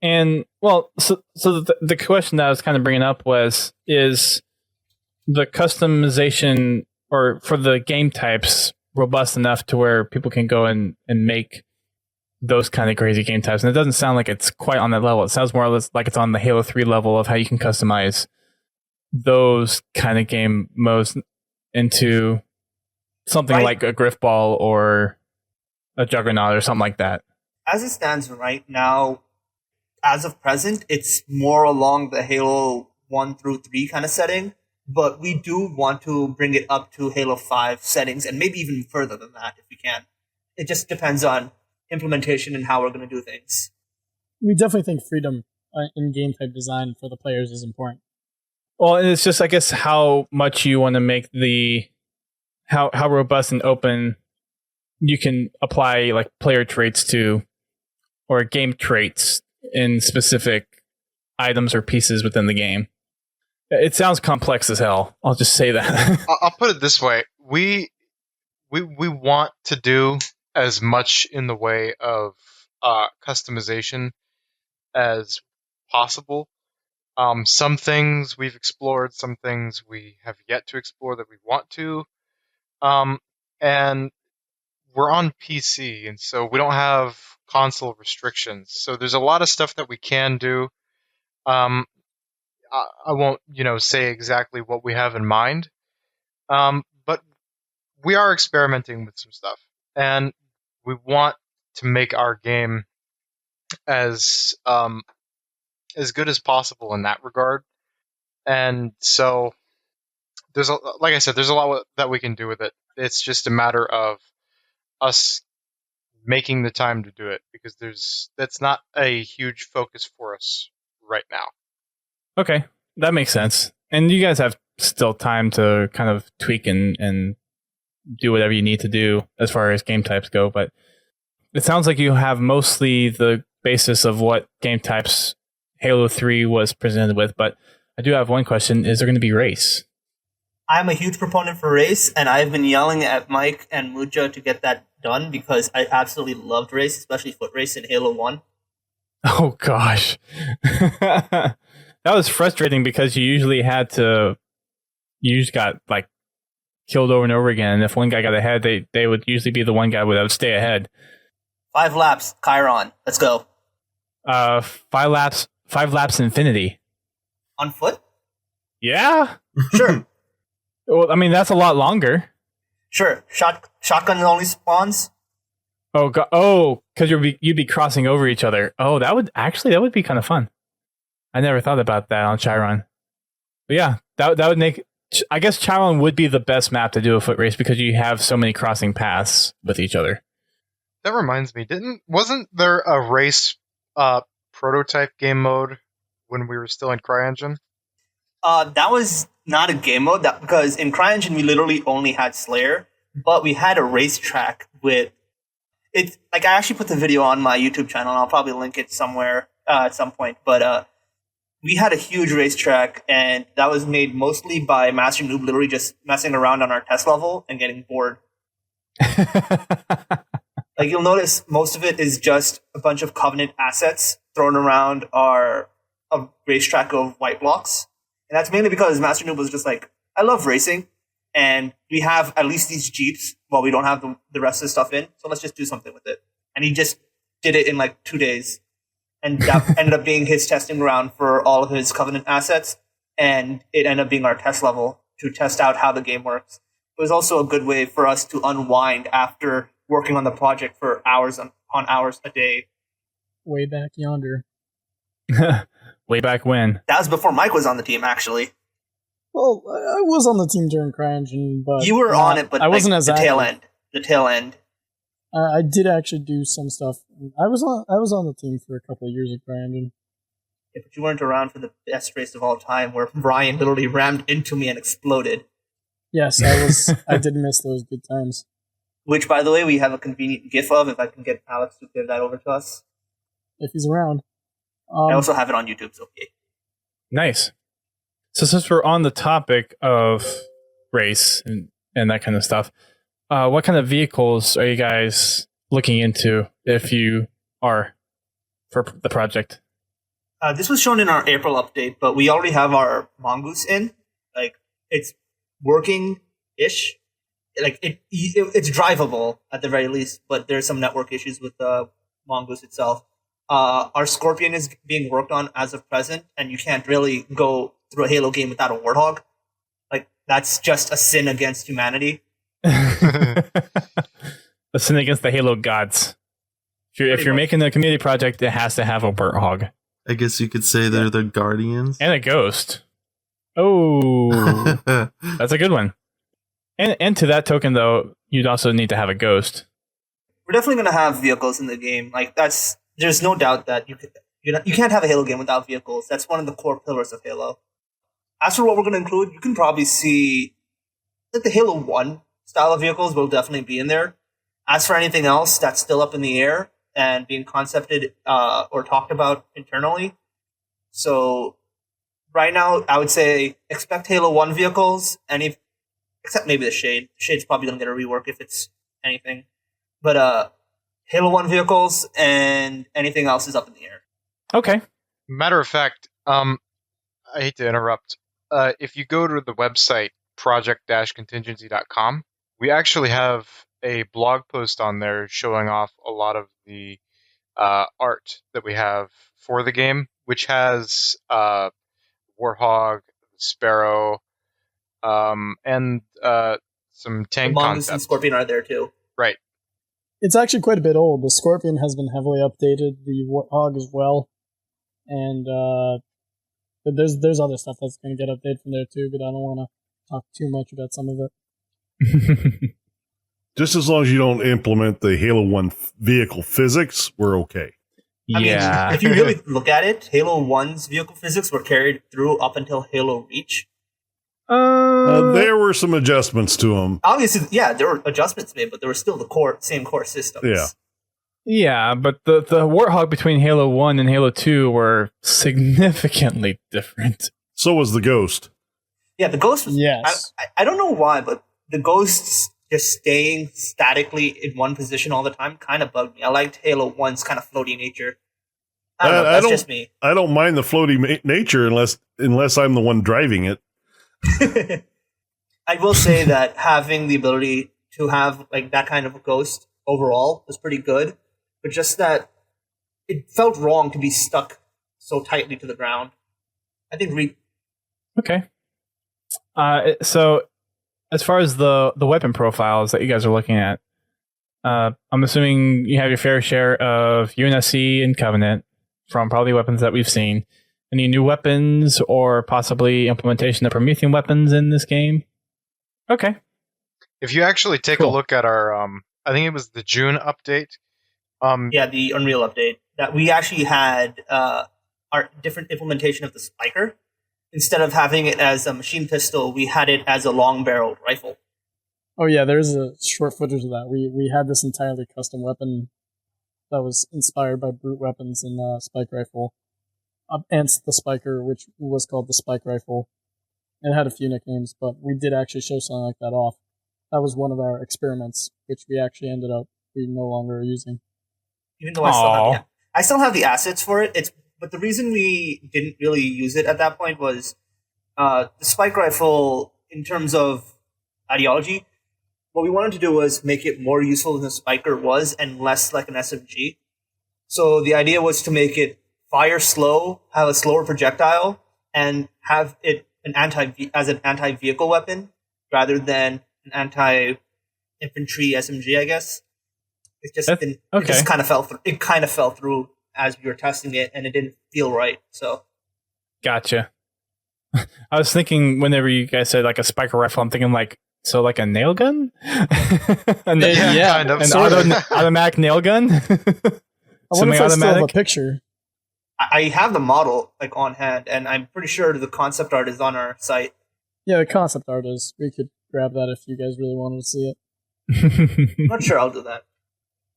And, well, so the question that I was kind of bringing up is the customization or for the game types robust enough to where people can go and make those kind of crazy game types? And it doesn't sound like it's quite on that level. It sounds more or less like it's on the Halo 3 level of how you can customize those kind of game modes into something like a Griffball or a Juggernaut or something like that. As it stands right now, as of present, it's more along the Halo 1 through 3 kind of setting, but we do want to bring it up to Halo 5 settings and maybe even further than that if we can. It just depends on implementation and how we're going to do things. We definitely think freedom in game type design for the players is important. Well, and it's just, I guess, how much you want to make how robust and open you can apply like player traits to, or game traits in specific items or pieces within the game. It sounds complex as hell. I'll just say that. I'll put it this way: we want to do as much in the way of customization as possible. Some things we've explored, some things we have yet to explore that we want to. And we're on PC, and so we don't have console restrictions. So there's a lot of stuff that we can do. I won't, say exactly what we have in mind. But we are experimenting with some stuff, and we want to make our game as good as possible in that regard. And so like I said, there's a lot that we can do with it. It's just a matter of us making the time to do it, because that's not a huge focus for us right now. Okay, that makes sense. And you guys have still time to kind of tweak and do whatever you need to do as far as game types go. But it sounds like you have mostly the basis of what game types Halo 3 was presented with. But I do have one question. Is there going to be race? I'm a huge proponent for race, and I've been yelling at Mike and Muja to get that done because I absolutely loved race, especially foot race in Halo 1. Oh, gosh. That was frustrating because you just got like killed over and over again. And if one guy got ahead, they would usually be the one guy that would stay ahead. 5 laps, Chiron. Let's go. 5 laps infinity. On foot? Yeah. Sure. Well, I mean, that's a lot longer. Sure. Shotgun only spawns? Oh, God. Oh, because you'd be crossing over each other. Oh, that would be kind of fun. I never thought about that on Chiron. But yeah, that would make... I guess Chiron would be the best map to do a foot race because you have so many crossing paths with each other. That reminds me, wasn't there a race prototype game mode when we were still in CryEngine? That was not a game mode, because in CryEngine we literally only had Slayer, but we had a racetrack with it. Like, I actually put the video on my YouTube channel, and I'll probably link it somewhere at some point. But we had a huge racetrack, and that was made mostly by Master Noob, literally just messing around on our test level and getting bored. Like, you'll notice most of it is just a bunch of Covenant assets thrown around a racetrack of white blocks. And that's mainly because Master Noob was just like, I love racing, and we have at least these Jeeps while we don't have the rest of the stuff in, so let's just do something with it. And he just did it in like 2 days. And that ended up being his testing ground for all of his Covenant assets, and it ended up being our test level to test out how the game works. It was also a good way for us to unwind after working on the project for hours on hours a day. Way back yonder. Way back when. That was before Mike was on the team, actually. Well, I was on the team during CryEngine, but you were on it, but I wasn't as the tail active. end. The tail end. I did actually do some stuff. I was on the team for a couple of years at CryEngine. Yeah, but you weren't around for the best race of all time, where Brian literally rammed into me and exploded. Yes, I was. I did miss those good times. Which, by the way, we have a convenient GIF of. If I can get Alex to give that over to us, if he's around. I also have it on YouTube. So okay. Nice. So since we're on the topic of race and that kind of stuff, what kind of vehicles are you guys looking into, if you are, for the project? This was shown in our April update, but we already have our Mongoose in. Like, it's working-ish. Like, it's drivable at the very least, but there's some network issues with the Mongoose itself. Our Scorpion is being worked on as of present, and you can't really go through a Halo game without a Warthog. Like, that's just a sin against humanity. A sin against the Halo gods. If you're making a community project, it has to have a Warthog. I guess you could say they're the Guardians. And a Ghost. Oh, that's a good one. And to that token, though, you'd also need to have a Ghost. We're definitely going to have vehicles in the game. Like, there's no doubt that you can't have a Halo game without vehicles. That's one of the core pillars of Halo. As for what we're going to include, you can probably see that the Halo 1 style of vehicles will definitely be in there. As for anything else, that's still up in the air and being concepted or talked about internally. So right now, I would say expect Halo 1 vehicles, except maybe the Shade. The Shade's probably going to get a rework if it's anything. But Halo 1 vehicles and anything else is up in the air. Okay. Matter of fact, I hate to interrupt. If you go to the website project-contingency.com, we actually have a blog post on there showing off a lot of the art that we have for the game, which has Warthog, Sparrow, and some tank The Mongoose and concepts. Scorpion are there too. Right. It's actually quite a bit old. The Scorpion has been heavily updated, the Warthog as well, and there's other stuff that's going to get updated from there too, but I don't want to talk too much about some of it. Just as long as you don't implement the Halo 1 vehicle physics, we're okay. I Yeah. mean, if you really look at it, Halo 1's vehicle physics were carried through up until Halo Reach. There were some adjustments to them. Obviously, yeah, there were adjustments made, but there were still the same core systems. Yeah. Yeah, but the Warthog between Halo 1 and Halo 2 were significantly different. So was the Ghost. Yeah, the Ghost was... Yes. I don't know why, but the Ghosts just staying statically in one position all the time kind of bugged me. I liked Halo 1's kind of floaty nature. I don't know, that's just me. I don't mind the floaty nature unless I'm the one driving it. I will say that having the ability to have like that kind of a Ghost overall was pretty good, but just that it felt wrong to be stuck so tightly to the ground. I think Okay. So, as far as the weapon profiles that you guys are looking at, I'm assuming you have your fair share of UNSC and Covenant from probably weapons that we've seen. Any new weapons or possibly implementation of Promethean weapons in this game? Okay. If you actually take a look at our, I think it was the June update. yeah, the Unreal update, that we actually had our different implementation of the Spiker. Instead of having it as a machine pistol, we had it as a long-barreled rifle. Oh yeah, there's a short footage of that. We had this entirely custom weapon that was inspired by brute weapons in the Spike Rifle. And the Spiker, which was called the Spike Rifle. It had a few nicknames, but we did actually show something like that off. That was one of our experiments, which we actually ended up we no longer are using. Even though I still have the assets for it. But the reason we didn't really use it at that point was the Spike Rifle, in terms of ideology, what we wanted to do was make it more useful than the Spiker was and less like an SMG. So the idea was to make it fire slow, have a slower projectile, and have it as an anti-vehicle weapon rather than an anti-infantry SMG, I guess. It just kind of fell through. It kind of fell through as we were testing it, and it didn't feel right. So, Gotcha. I was thinking whenever you guys said like a Spiker rifle, I'm thinking like a nail gun. Yeah, kind of. An automatic nail gun. I wonder if I still have a picture. I have the model like on hand, and I'm pretty sure the concept art is on our site. Yeah, the concept art is. We could grab that if you guys really wanted to see it. I'm not sure I'll do that.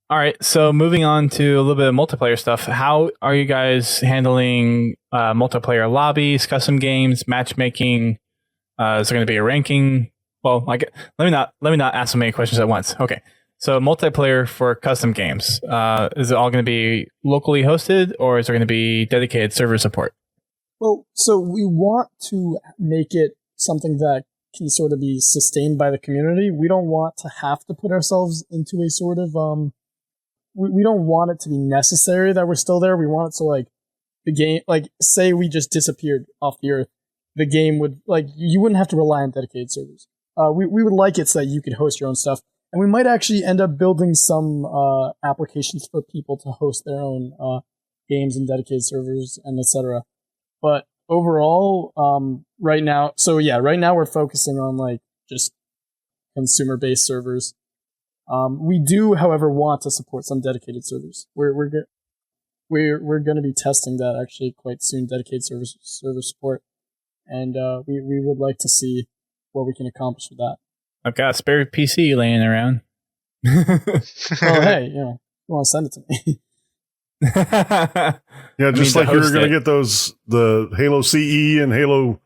All right, so moving on to a little bit of multiplayer stuff. How are you guys handling multiplayer lobbies, custom games, matchmaking? Is there going to be a ranking? Well, let me not ask so many questions at once. Okay, so multiplayer for custom games. Is it all going to be locally hosted, or is there going to be dedicated server support? Well, so we want to make it something that can sort of be sustained by the community. We don't want to have to put ourselves into a sort of we don't want it to be necessary that we're still there. We want it to like the game, like say we just disappeared off the earth, the game would like you wouldn't have to rely on dedicated servers. We would like it so that you could host your own stuff, and we might actually end up building some applications for people to host their own games and dedicated servers and etc. But overall, right now we're focusing on like just consumer-based servers. We do, however, want to support some dedicated servers. We're going to be testing that actually quite soon. Dedicated server support, and we would like to see what we can accomplish with that. I've got a spare PC laying around. Well, hey, you want to send it to me? Yeah, just like you were going to get the Halo CE and Halo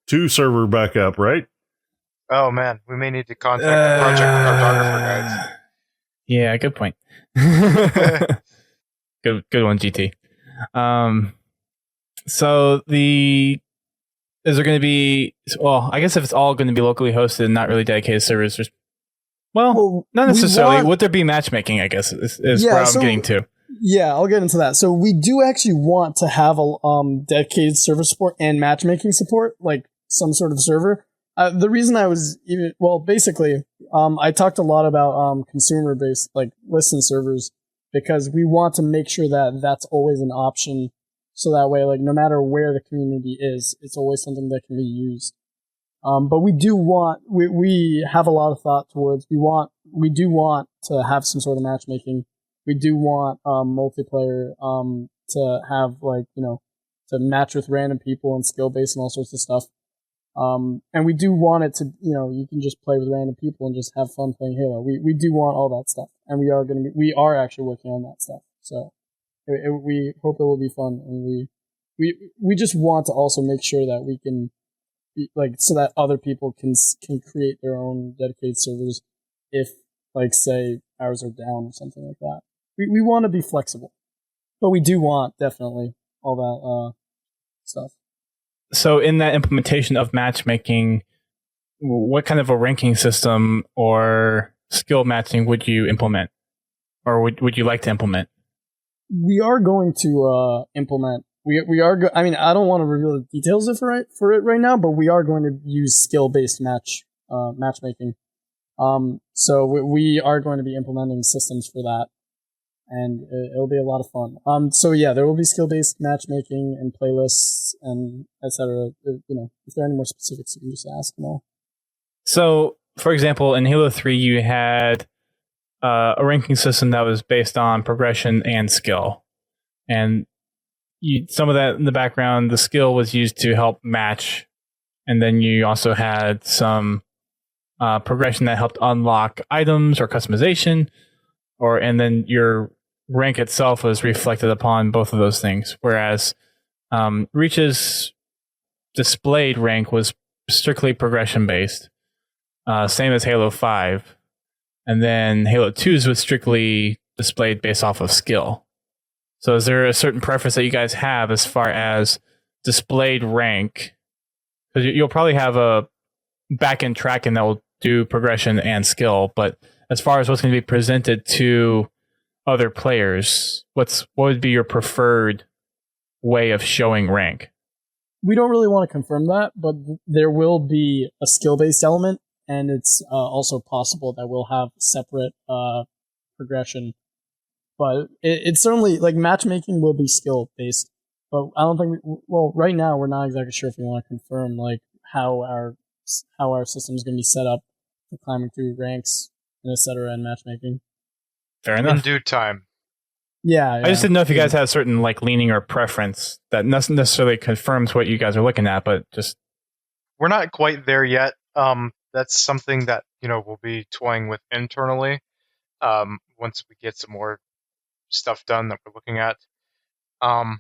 2 server back up, right? Oh man, we may need to contact the project cartographer guys. Yeah, good point. good one, GT. So is there going to be? Well, I guess if it's all going to be locally hosted and not really dedicated servers, not necessarily. Would there be matchmaking? I guess is where I'm getting to. Yeah, I'll get into that. So we do actually want to have a dedicated server support and matchmaking support, like some sort of server. The reason I was basically, I talked a lot about consumer-based, like listen servers, because we want to make sure that that's always an option, so that way, like no matter where the community is, it's always something that can be used. But we do want, we have a lot of thought towards, we do want to have some sort of matchmaking. We do want multiplayer to have to match with random people and skill based and all sorts of stuff. And we do want it to, you can just play with random people and just have fun playing Halo. We do want all that stuff, and we are actually working on that stuff. So we hope it will be fun, and we just want to also make sure that we can, so that other people can create their own dedicated servers if, say, ours are down or something like that. We want to be flexible, but we do want definitely all that stuff. So in that implementation of matchmaking, what kind of a ranking system or skill matching would you implement? Or would you like to implement? We are going to implement. We are. I mean, I don't want to reveal the details for it right now, but we are going to use skill-based matchmaking. So we are going to be implementing systems for that, and it'll be a lot of fun. So yeah, there will be skill-based matchmaking and playlists and etc. If there are any more specifics, you can just ask and all. So, for example, in Halo 3, you had a ranking system that was based on progression and skill, and some of that in the background, the skill was used to help match, and then you also had some progression that helped unlock items or customization, and then your rank itself was reflected upon both of those things. Whereas Reach's displayed rank was strictly progression based, same as Halo 5, and then Halo 2's was strictly displayed based off of skill. So is there a certain preference that you guys have as far as displayed rank? Because you'll probably have a back-end tracking that will do progression and skill, but as far as what's going to be presented to other players, what would be your preferred way of showing rank? We don't really want to confirm that, but there will be a skill-based element, and it's also possible that we'll have separate progression. But it's certainly, matchmaking will be skill-based, but I don't think right now we're not exactly sure if we want to confirm how our system is going to be set up for climbing through ranks and etc. and matchmaking. Fair enough. In due time. Yeah. I just didn't know if you guys had a certain leaning or preference that necessarily confirms what you guys are looking at, but just we're not quite there yet. That's something that we'll be toying with internally. Once we get some more stuff done that we're looking at. Yeah,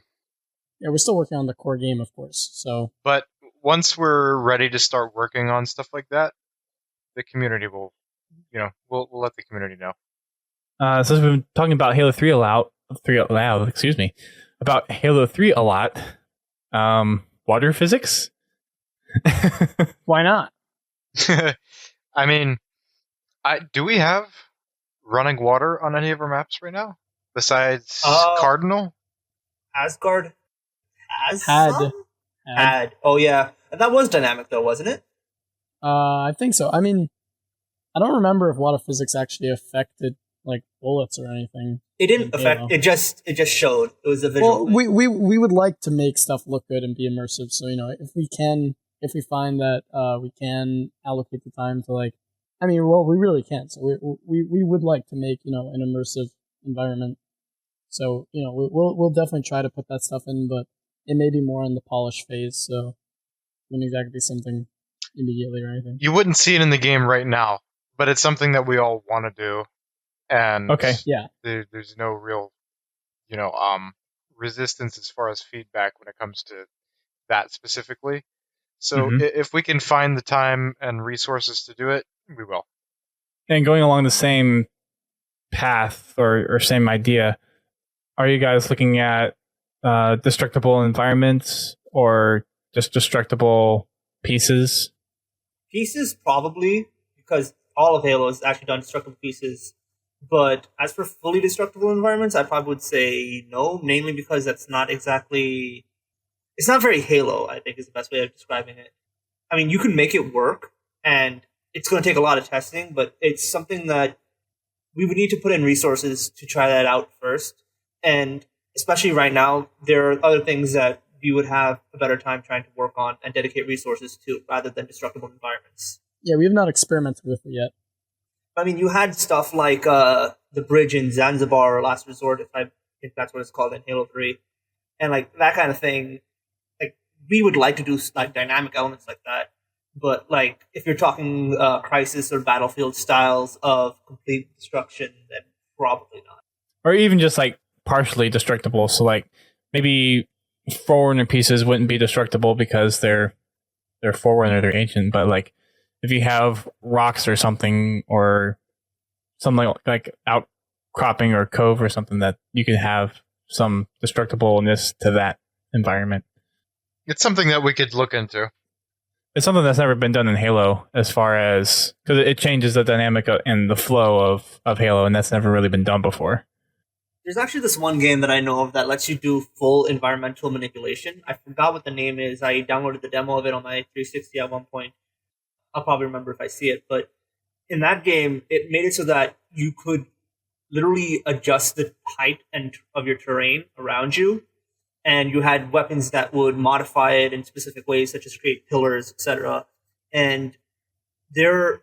we're still working on the core game, of course. So, but once we're ready to start working on stuff like that, the community will, we'll let the community know. Since we've been talking about Halo 3 about Halo 3 a lot, water physics? Why not? I mean, do we have running water on any of our maps right now? Besides Cardinal? Asgard has Had. some? Had. Oh, yeah. That was dynamic, though, wasn't it? I think so. I mean, I don't remember if water physics actually affected bullets or anything. It didn't affect. It just showed. It was a visual. Well, we would like to make stuff look good and be immersive. So if we find that we can allocate the time to we really can. So we would like to make an immersive environment. So we'll definitely try to put that stuff in, but it may be more in the polish phase. So wouldn't exactly be something immediately or anything. You wouldn't see it in the game right now, but it's something that we all want to do, and Okay. Yeah. there's no real, resistance as far as feedback when it comes to that specifically. So Mhm. if we can find the time and resources to do it, we will. And going along the same path or same idea, are you guys looking at destructible environments or just destructible pieces? Pieces, probably, because all of Halo is actually done destructible pieces. But as for fully destructible environments, I probably would say no, mainly because that's not exactly... It's not very Halo, I think, is the best way of describing it. I mean, you can make it work, and it's going to take a lot of testing, but it's something that we would need to put in resources to try that out first. And especially right now, there are other things that we would have a better time trying to work on and dedicate resources to rather than destructible environments. Yeah, we have not experimented with it yet. I mean, you had stuff like the bridge in Zanzibar or Last Resort, if I think that's what it's called in Halo 3. And like that kind of thing, like we would like to do like dynamic elements like that. But like if you're talking Crisis or Battlefield styles of complete destruction, then probably not. Or even just like partially destructible. So like maybe Forerunner pieces wouldn't be destructible because they're Forerunner, they're ancient, but like if you have rocks or something like outcropping or cove or something, that you can have some destructibleness to that environment. It's something that we could look into. It's something that's never been done in Halo, as far as because it changes the dynamic and the flow of Halo, and that's never really been done before. There's actually this one game that I know of that lets you do full environmental manipulation. I forgot what the name is. I downloaded the demo of it on my 360 at one point. I'll probably remember if I see it. But in that game, it made it so that you could literally adjust the height of your terrain around you. And you had weapons that would modify it in specific ways, such as create pillars, etc. And they're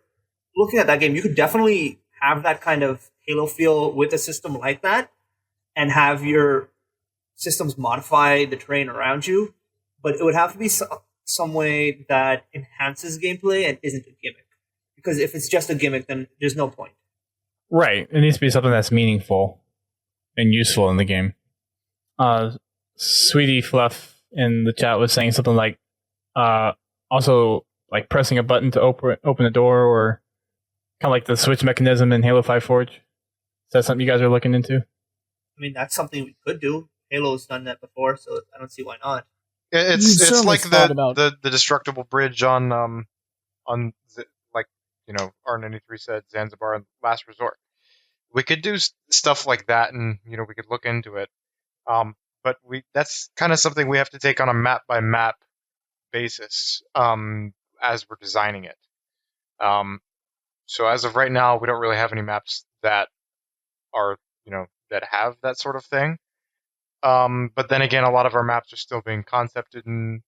looking at that game. You could definitely have that kind of Halo feel with a system like that, and have your systems modify the terrain around you. But it would have to be some way that enhances gameplay and isn't a gimmick. Because if it's just a gimmick, then there's no point. Right. It needs to be something that's meaningful and useful in the game. Sweetie Fluff in the chat was saying something like, also like pressing a button to open a door, or kind of like the switch mechanism in Halo 5 Forge. Is that something you guys are looking into? I mean, that's something we could do. Halo's done that before, so I don't see why not. It's certainly like thought about- the destructible bridge on like R93 said, Zanzibar and Last Resort. We could do stuff like that, and we could look into it. But that's kind of something we have to take on a map by map basis as we're designing it. So as of right now, we don't really have any maps that are that have that sort of thing. But then again, a lot of our maps are still being concepted, and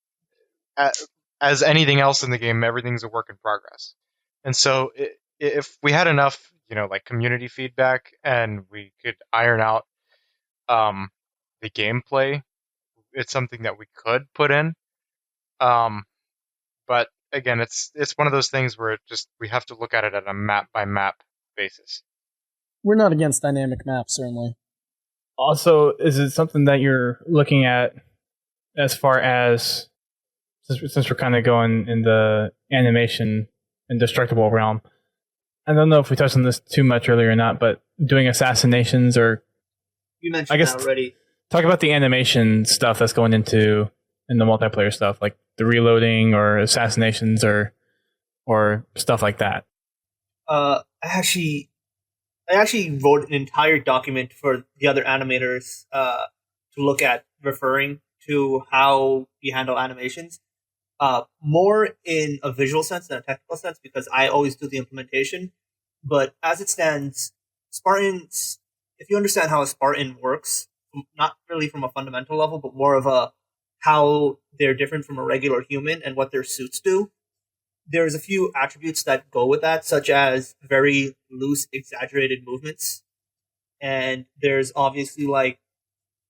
as anything else in the game, everything's a work in progress. And so if we had enough, like community feedback, and we could iron out the gameplay, it's something that we could put in. But again, it's one of those things where we have to look at it at a map by map basis. We're not against dynamic maps, certainly. Also, is it something that you're looking at as far as, since we're kind of going in the animation and destructible realm? I don't know if we touched on this too much earlier or not, but doing assassinations, or You mentioned that already. Talk about the animation stuff that's going in the multiplayer stuff, like the reloading or assassinations or stuff like that. I actually wrote an entire document for the other animators to look at, referring to how we handle animations. More in a visual sense than a technical sense, because I always do the implementation. But as it stands, Spartans, if you understand how a Spartan works, not really from a fundamental level, but more of how they're different from a regular human and what their suits do, there's a few attributes that go with that, such as very loose, exaggerated movements. And there's obviously like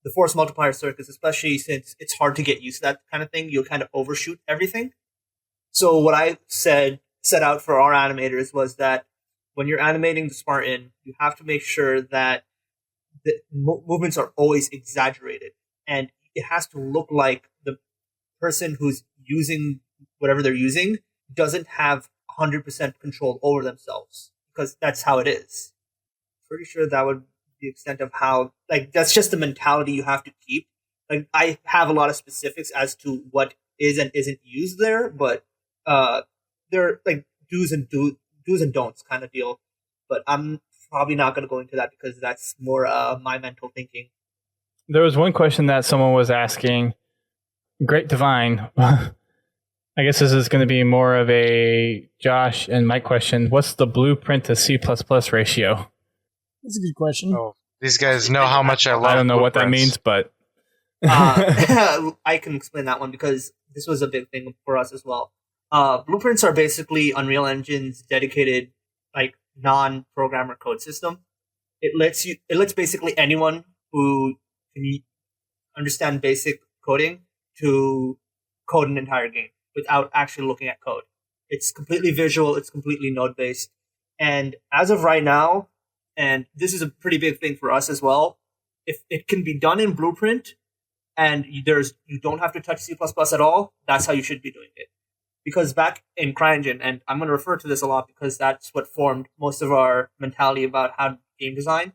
the force multiplier circuits, especially since it's hard to get used to that kind of thing. You'll kind of overshoot everything. So what I set out for our animators was that when you're animating the Spartan, you have to make sure that the movements are always exaggerated, and it has to look like the person who's using whatever they're using doesn't have 100% control over themselves, because that's how it is. Pretty sure that would be the extent of how, like, that's just the mentality you have to keep. Like, I have a lot of specifics as to what is and isn't used there, but they're like do's and don'ts kind of deal. But I'm probably not going to go into that because that's more my mental thinking. There was one question that someone was asking. Great Divine. I guess this is going to be more of a Josh and Mike question. What's the blueprint to C++ ratio? That's a good question. Oh, these guys know how much I love. I don't know what that blueprints. means, but I can explain that one because this was a big thing for us as well. Blueprints are basically Unreal Engine's dedicated, like, non-programmer code system. It lets basically anyone who can understand basic coding to code an entire game without actually looking at code. It's completely visual. It's completely node-based. And as of right now, and this is a pretty big thing for us as well, if it can be done in Blueprint and you don't have to touch C++ at all, that's how you should be doing it. Because back in CryEngine, and I'm going to refer to this a lot because that's what formed most of our mentality about how game design,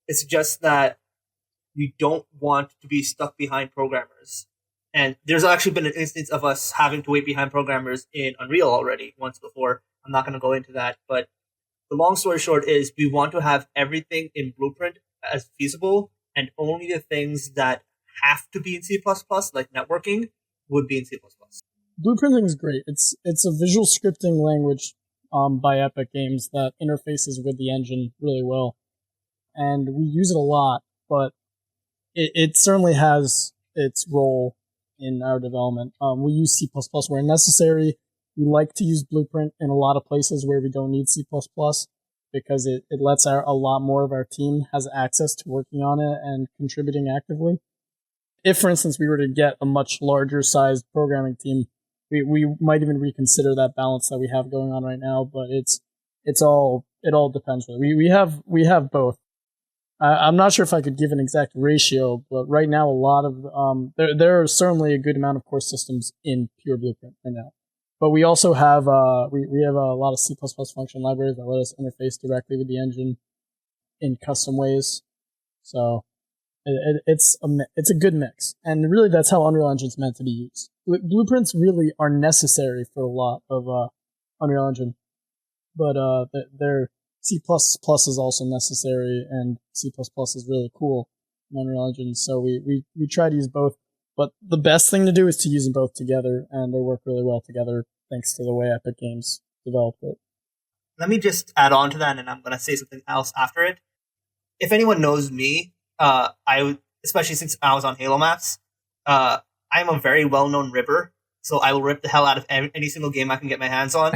it's just that we don't want to be stuck behind programmers. And there's actually been an instance of us having to wait behind programmers in Unreal already once before. I'm not going to go into that, but the long story short is we want to have everything in Blueprint as feasible, and only the things that have to be in C++, like networking, would be in C++. Blueprinting is great. It's a visual scripting language by Epic Games that interfaces with the engine really well. And we use it a lot, but it certainly has its role in our development. We use C++ where necessary. We like to use Blueprint in a lot of places where we don't need C++ because it lets a lot more of our team has access to working on it and contributing actively. If, for instance, we were to get a much larger sized programming team, we might even reconsider that balance that we have going on right now, but it all depends. Really. We have both. I'm not sure if I could give an exact ratio, but right now a lot of there are certainly a good amount of core systems in pure Blueprint right now. But we also have we have a lot of C++ function libraries that let us interface directly with the engine in custom ways. So it's a good mix, and really that's how Unreal Engine's meant to be used. Blueprints really are necessary for a lot of Unreal Engine, but they're C++ is also necessary, and C++ is really cool in Unreal Engine. So we try to use both. But the best thing to do is to use them both together, and they work really well together thanks to the way Epic Games developed it. Let me just add on to that, and I'm going to say something else after it. If anyone knows me, especially since I was on Halo maps, I'm a very well-known ripper, so I will rip the hell out of any single game I can get my hands on,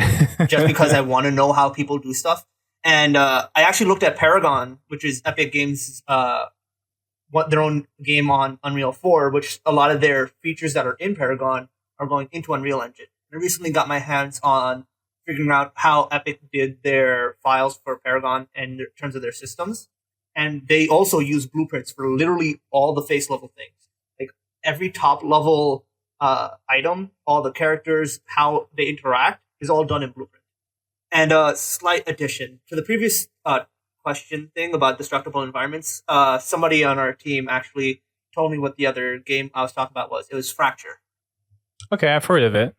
just because I want to know how people do stuff. And I actually looked at Paragon, which is Epic Games' their own game on Unreal 4, which a lot of their features that are in Paragon are going into Unreal Engine. I recently got my hands on figuring out how Epic did their files for Paragon in terms of their systems. And they also use blueprints for literally all the face level things. Like every top level item, all the characters, how they interact is all done in Blueprint. And a slight addition to the previous question thing about destructible environments, somebody on our team actually told me what the other game I was talking about was. It was Fracture. Okay, I've heard of it.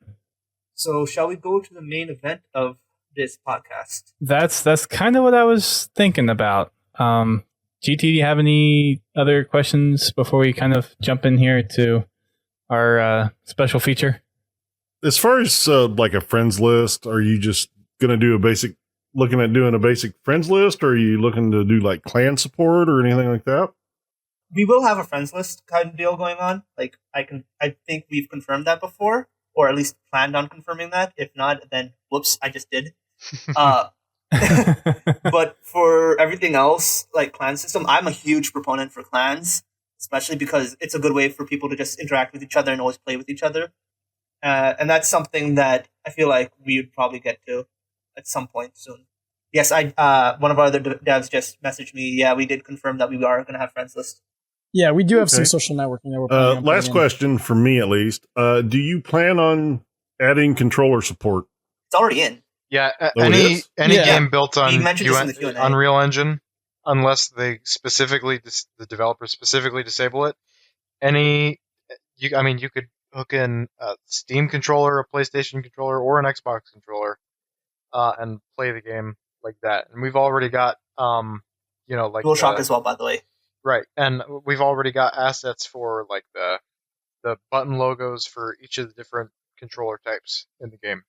So shall we go to the main event of this podcast? That's kind of what I was thinking about. GT, do you have any other questions before we kind of jump in here to our special feature? As far as like a friends list, are you just going to do looking at doing a basic friends list, or are you looking to do like clan support or anything like that? We will have a friends list kind of deal going on. Like I think we've confirmed that before, or at least planned on confirming that. If not, then whoops, I just did. But for everything else, like clan system, I'm a huge proponent for clans, especially because it's a good way for people to just interact with each other and always play with each other. And that's something that I feel like we would probably get to at some point soon. Yes, I one of our other devs just messaged me. Yeah, we did confirm that we are going to have friends list. Yeah, we do have some Okay. social networking that we're planning on Last putting in. question for me, at least. Do you plan on adding controller support? It's already in. Yeah, it any is? any Yeah. game built on We mentioned this in the Q&A. Unreal Engine, unless they specifically the developers specifically disable it. You could hook in a Steam controller, a PlayStation controller, or an Xbox controller, and play the game like that. And we've already got like DualShock as well, by the way. right, and we've already got assets for like the button logos for each of the different controller types in the game.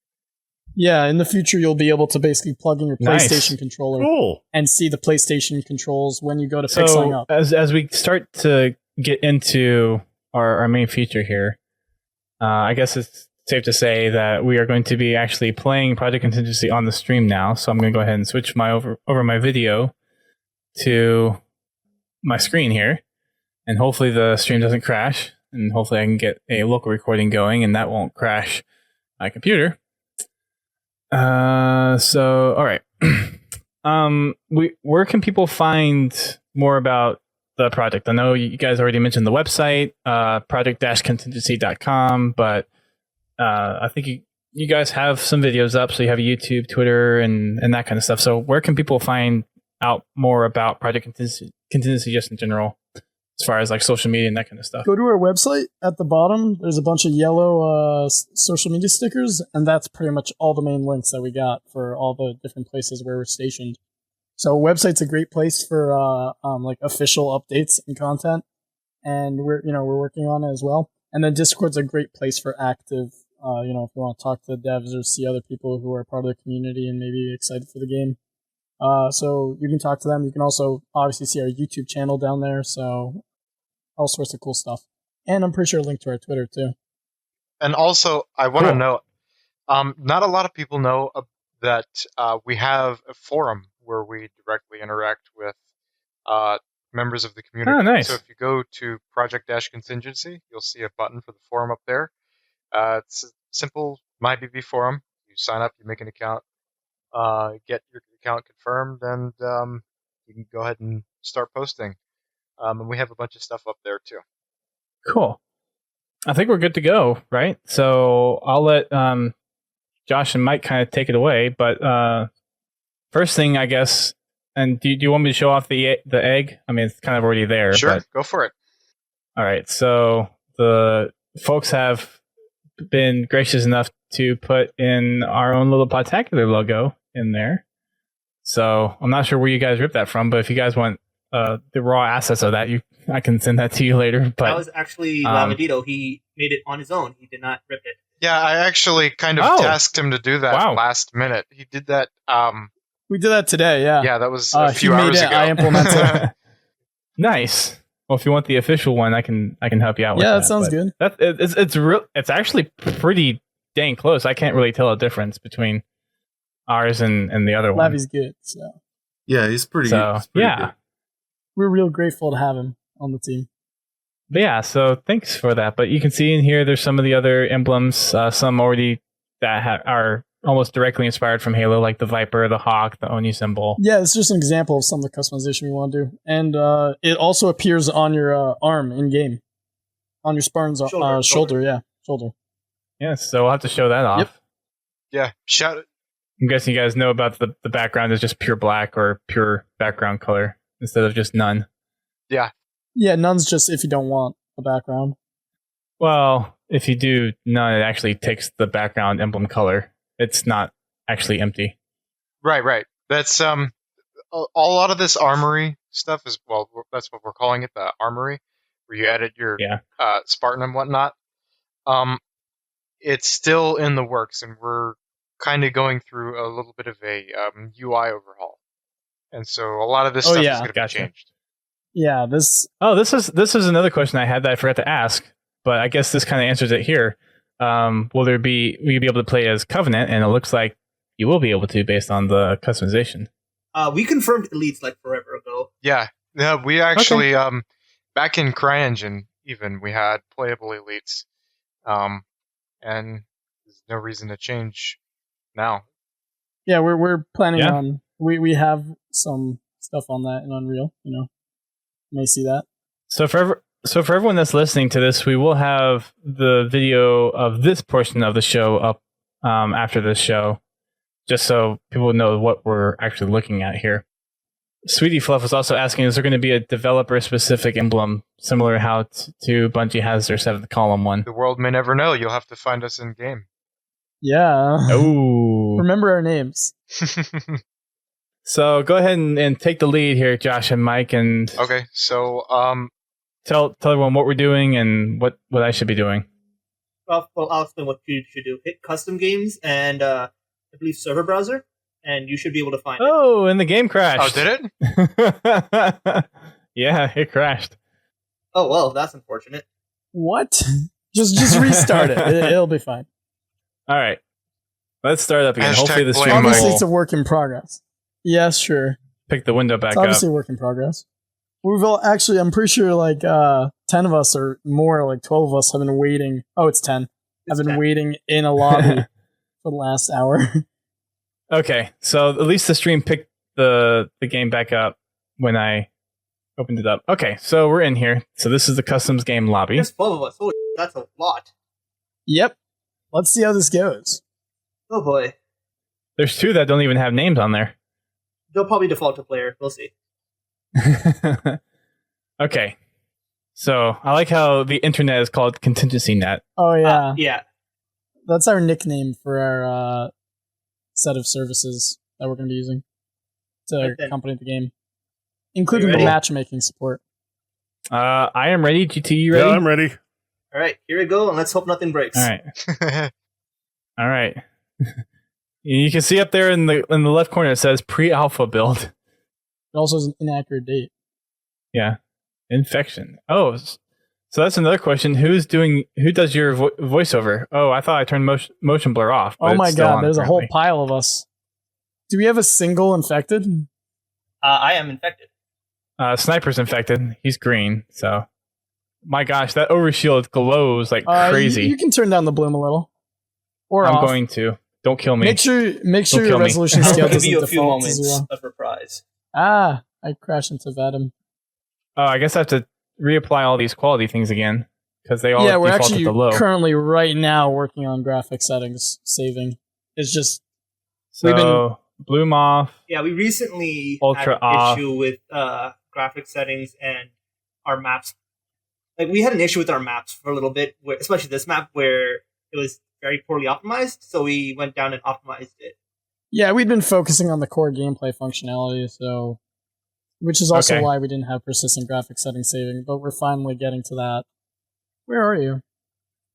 Yeah, in the future, you'll be able to basically plug in your Nice. PlayStation controller Cool. and see the PlayStation controls when you go to pick something So up. as we start to get into our main feature here, I guess it's safe to say that we are going to be actually playing Project Contingency on the stream now. So I'm going to go ahead and switch over my video to my screen here, and hopefully the stream doesn't crash, and hopefully I can get a local recording going, and that won't crash my computer. So all right. Where can people find more about the project? I know you guys already mentioned the website, project-contingency.com, but I think you guys have some videos up, so you have YouTube, Twitter, and that kind of stuff. So where can people find out more about Project Contingency just in general, as far as like social media and that kind of stuff? Go to our website. At the bottom, there's a bunch of yellow social media stickers, and that's pretty much all the main links that we got for all the different places where we're stationed. So website's a great place for like official updates and content, and we're working on it as well. And then Discord's a great place for active, if you want to talk to devs or see other people who are part of the community and maybe excited for the game. So you can talk to them. You can also obviously see our YouTube channel down there. So all sorts of cool stuff. And I'm pretty sure a link to our Twitter too. And also, I want to Cool. note, not a lot of people know that we have a forum where we directly interact with members of the community. Oh, nice. So if you go to Project-Contingency, you'll see a button for the forum up there. It's a simple MyBB forum. You sign up, you make an account, get your account confirmed, and you can go ahead and start posting. And we have a bunch of stuff up there too. Cool. I think we're good to go, right? So I'll let Josh and Mike kind of take it away. But first thing, I guess, and do you want me to show off the egg? I mean, it's kind of already there. Sure, But, go for it. all right. So the folks have been gracious enough to put in our own little Podtacular logo in there. So I'm not sure where you guys ripped that from, but if you guys want the raw assets of that, I can send that to you later. But That was actually Lavadito. He made it on his own. He did not rip it. Yeah, I actually kind of Oh. tasked him to do that Wow. last minute. He did that. We did that today, yeah. Yeah, that was a He few made hours it, ago. I implemented. nice. Well, if you want the official one, I can help you out with Yeah, that. that sounds But good. it's actually pretty dang close. I can't really tell a difference between ours and the other one. Lavi's good, so Yeah, he's pretty. So he's pretty yeah. good. we're real grateful to have him on the team. But yeah, so thanks for that. But you can see in here, there's some of the other emblems, some already that are almost directly inspired from Halo, like the Viper, the Hawk, the Oni symbol. Yeah, it's just an example of some of the customization we want to do. And it also appears on your arm in-game. On your Spartan's shoulder. Yeah, shoulder. Yes, so we'll have to show that off. Yep. Yeah, shout it. I'm guessing you guys know about the background is just pure black or pure background color instead of just none. Yeah, Yeah, none's just if you don't want a background. Well, if you do none, it actually takes the background emblem color. It's not actually empty. right. That's a lot of this armory stuff is, well, that's what we're calling it, the armory, where you edit your Spartan and whatnot. It's still in the works, and we're kind of going through a little bit of a UI overhaul, and so a lot of this stuff is going to be changed. Yeah, this is another question I had that I forgot to ask, but I guess this kind of answers it here. Will you be able to play as Covenant? And it looks like you will be able to based on the customization. We confirmed elites like forever ago. Yeah, we actually back in CryEngine even we had playable elites, and no reason to change now. Yeah, we're planning Yeah. on. We have some stuff on that in Unreal. You may see that. So for everyone that's listening to this, we will have the video of this portion of the show up after this show, just so people know what we're actually looking at here. Sweetie Fluff was also asking, is there going to be a developer-specific emblem, similar to how to Bungie has their 7th column one? The world may never know. You'll have to find us in game. Yeah. Oh. Remember our names. So go ahead and take the lead here, Josh and Mike, and Okay, so tell everyone what we're doing and what I should be doing. Well, I'll explain what you should do. Hit custom games and I believe server browser, and you should be able to find it. Oh, and the game crashed. oh, did it? Yeah, it crashed. Oh well, that's unfortunate. What? Just restart it. It'll be fine. All right. Let's start up again. Hashtag Hopefully the blame stream Obviously, will it's a work in progress. Yes, sure. pick the window back It's up. obviously a work in progress. We've all actually, I'm pretty sure 10 of us or more, like 12 of us have been waiting. Oh, it's 10. Have been 10. waiting in a lobby for the last hour. Okay, so at least the stream picked the game back up when I opened it up. Okay, so we're in here. So this is the customs game lobby. There's 12 of us. Holy, that's a lot. Yep. Let's see how this goes. Oh boy. There's 2 that don't even have names on there. They'll probably default to player. We'll see. Okay, so I like how the internet is called Contingency Net. Oh, yeah. Yeah. That's our nickname for our set of services that we're going to be using to Right then. accompany the game, including You the ready? matchmaking support. I am ready. GT, you ready? Yeah, I'm ready. All right, here we go, and let's hope nothing breaks. All right. All right. You can see up there in the left corner it says pre-alpha build. It also has an inaccurate date. Yeah. Infection. Oh, so that's another question. Who does your voiceover? Oh, I thought I turned motion blur off. But Oh my it's still god, on, there's a whole apparently. pile of us. Do we have a single infected? I am infected. Sniper's infected. He's green. So, my gosh, that overshield glows like crazy. You can turn down the bloom a little. Or I'm off. going to. Don't kill me. Make sure kill your me. resolution I'll scale give doesn't you a few default to moments 0. of reprise. Ah, I crashed into Vadim. Oh, I guess I have to reapply all these quality things again because they all Yeah, we're default actually to low. currently right now working on graphic settings saving. It's just So we've been- bloom off. Yeah, we recently Ultra had an off. issue with graphic settings and our maps. Like, we had an issue with our maps for a little bit, especially this map, where it was very poorly optimized, so we went down and optimized it. yeah, we've been focusing on the core gameplay functionality, so which is also Okay. why we didn't have persistent graphic settings saving, but we're finally getting to that. Where are you?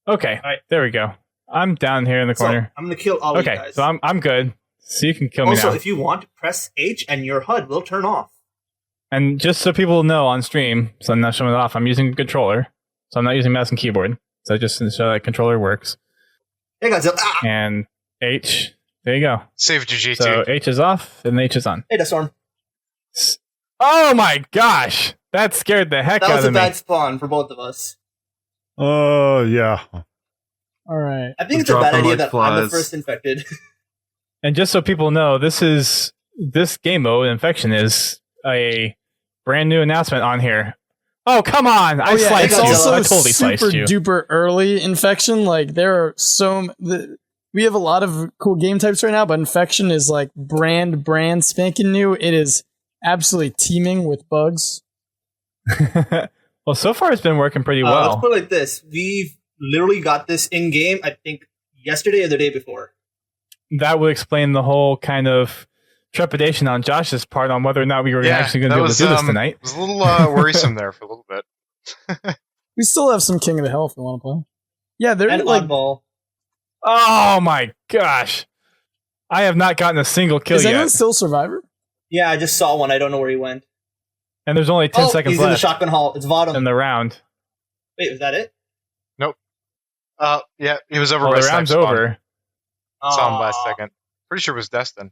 Okay, Right. there we go. I'm down here in the So, corner. I'm going to kill all of you Okay, guys. so I'm good. So you can kill me Also, now. if you want, press H and your HUD will turn off. And just so people know on stream, so I'm not showing it off, I'm using a controller. So I'm not using mouse and keyboard. So just to show that controller works. Hey, Godzilla. Ah! And H, there you go. Saved you, GT. So H is off and H is on. Hey, Storm. Oh my gosh! That scared the heck That out was of a me. bad spawn for both of us. Yeah. Alright. I think We're it's a bad dropping idea like that I'm the flies. first infected. And just so people know, this game mode, Infection, is a brand new announcement on here. Oh, come on! I sliced it's you. also I totally super sliced you. duper early infection. Like there are we have a lot of cool game types right now, but infection is like brand spanking new. It is absolutely teeming with bugs. Well, so far it's been working pretty Let's well. put it like this. We've literally got this in-game, I think, yesterday or the day before. That would explain the whole kind of trepidation on Josh's part on whether or not we were actually going to that be able to do this tonight. It was a little worrisome there for a little bit. We still have some King of the Hill if we want to play. Yeah, they're And like. oddball. Oh my gosh! I have not gotten a single kill Is anyone yet, still Survivor? Yeah, I just saw one. I don't know where he went. and there's only 10 seconds he's in the left shotgun hall. It's Vodum. in the round. Wait, was that it? Yeah, he was over Well, by the round's Snipe's spawn. over. Saw him last Aw. second. Pretty sure it was Destin.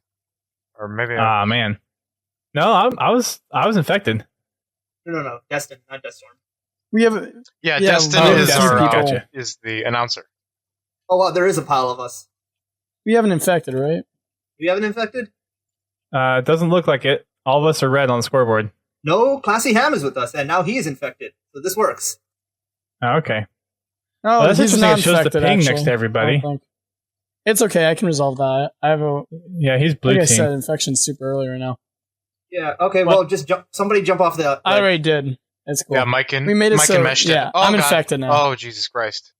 Or maybe Ah man, no, I was infected. No. Destin, not Destorm. We have. yeah, yeah, Destin oh, is Destin, our gotcha. is the announcer. Oh, wow, there is a pile of us. We haven't infected, right? We haven't infected? It doesn't look like it. All of us are red on the scoreboard. No, Classy Ham is with us, and now he is infected. So this works. Oh, okay. Oh, Well, that's he's interesting. not It shows the infected, ping actually. next to everybody. I don't think. It's okay. I can resolve that. I have a. Yeah, he's blue Like I team. said, infection's super early right now. Yeah, okay, well, just somebody jump off the... I already did. It's cool. Yeah, Mike and We made it Mike so- and Mesh did. yeah, Oh, I'm God. infected now. Oh, Jesus Christ.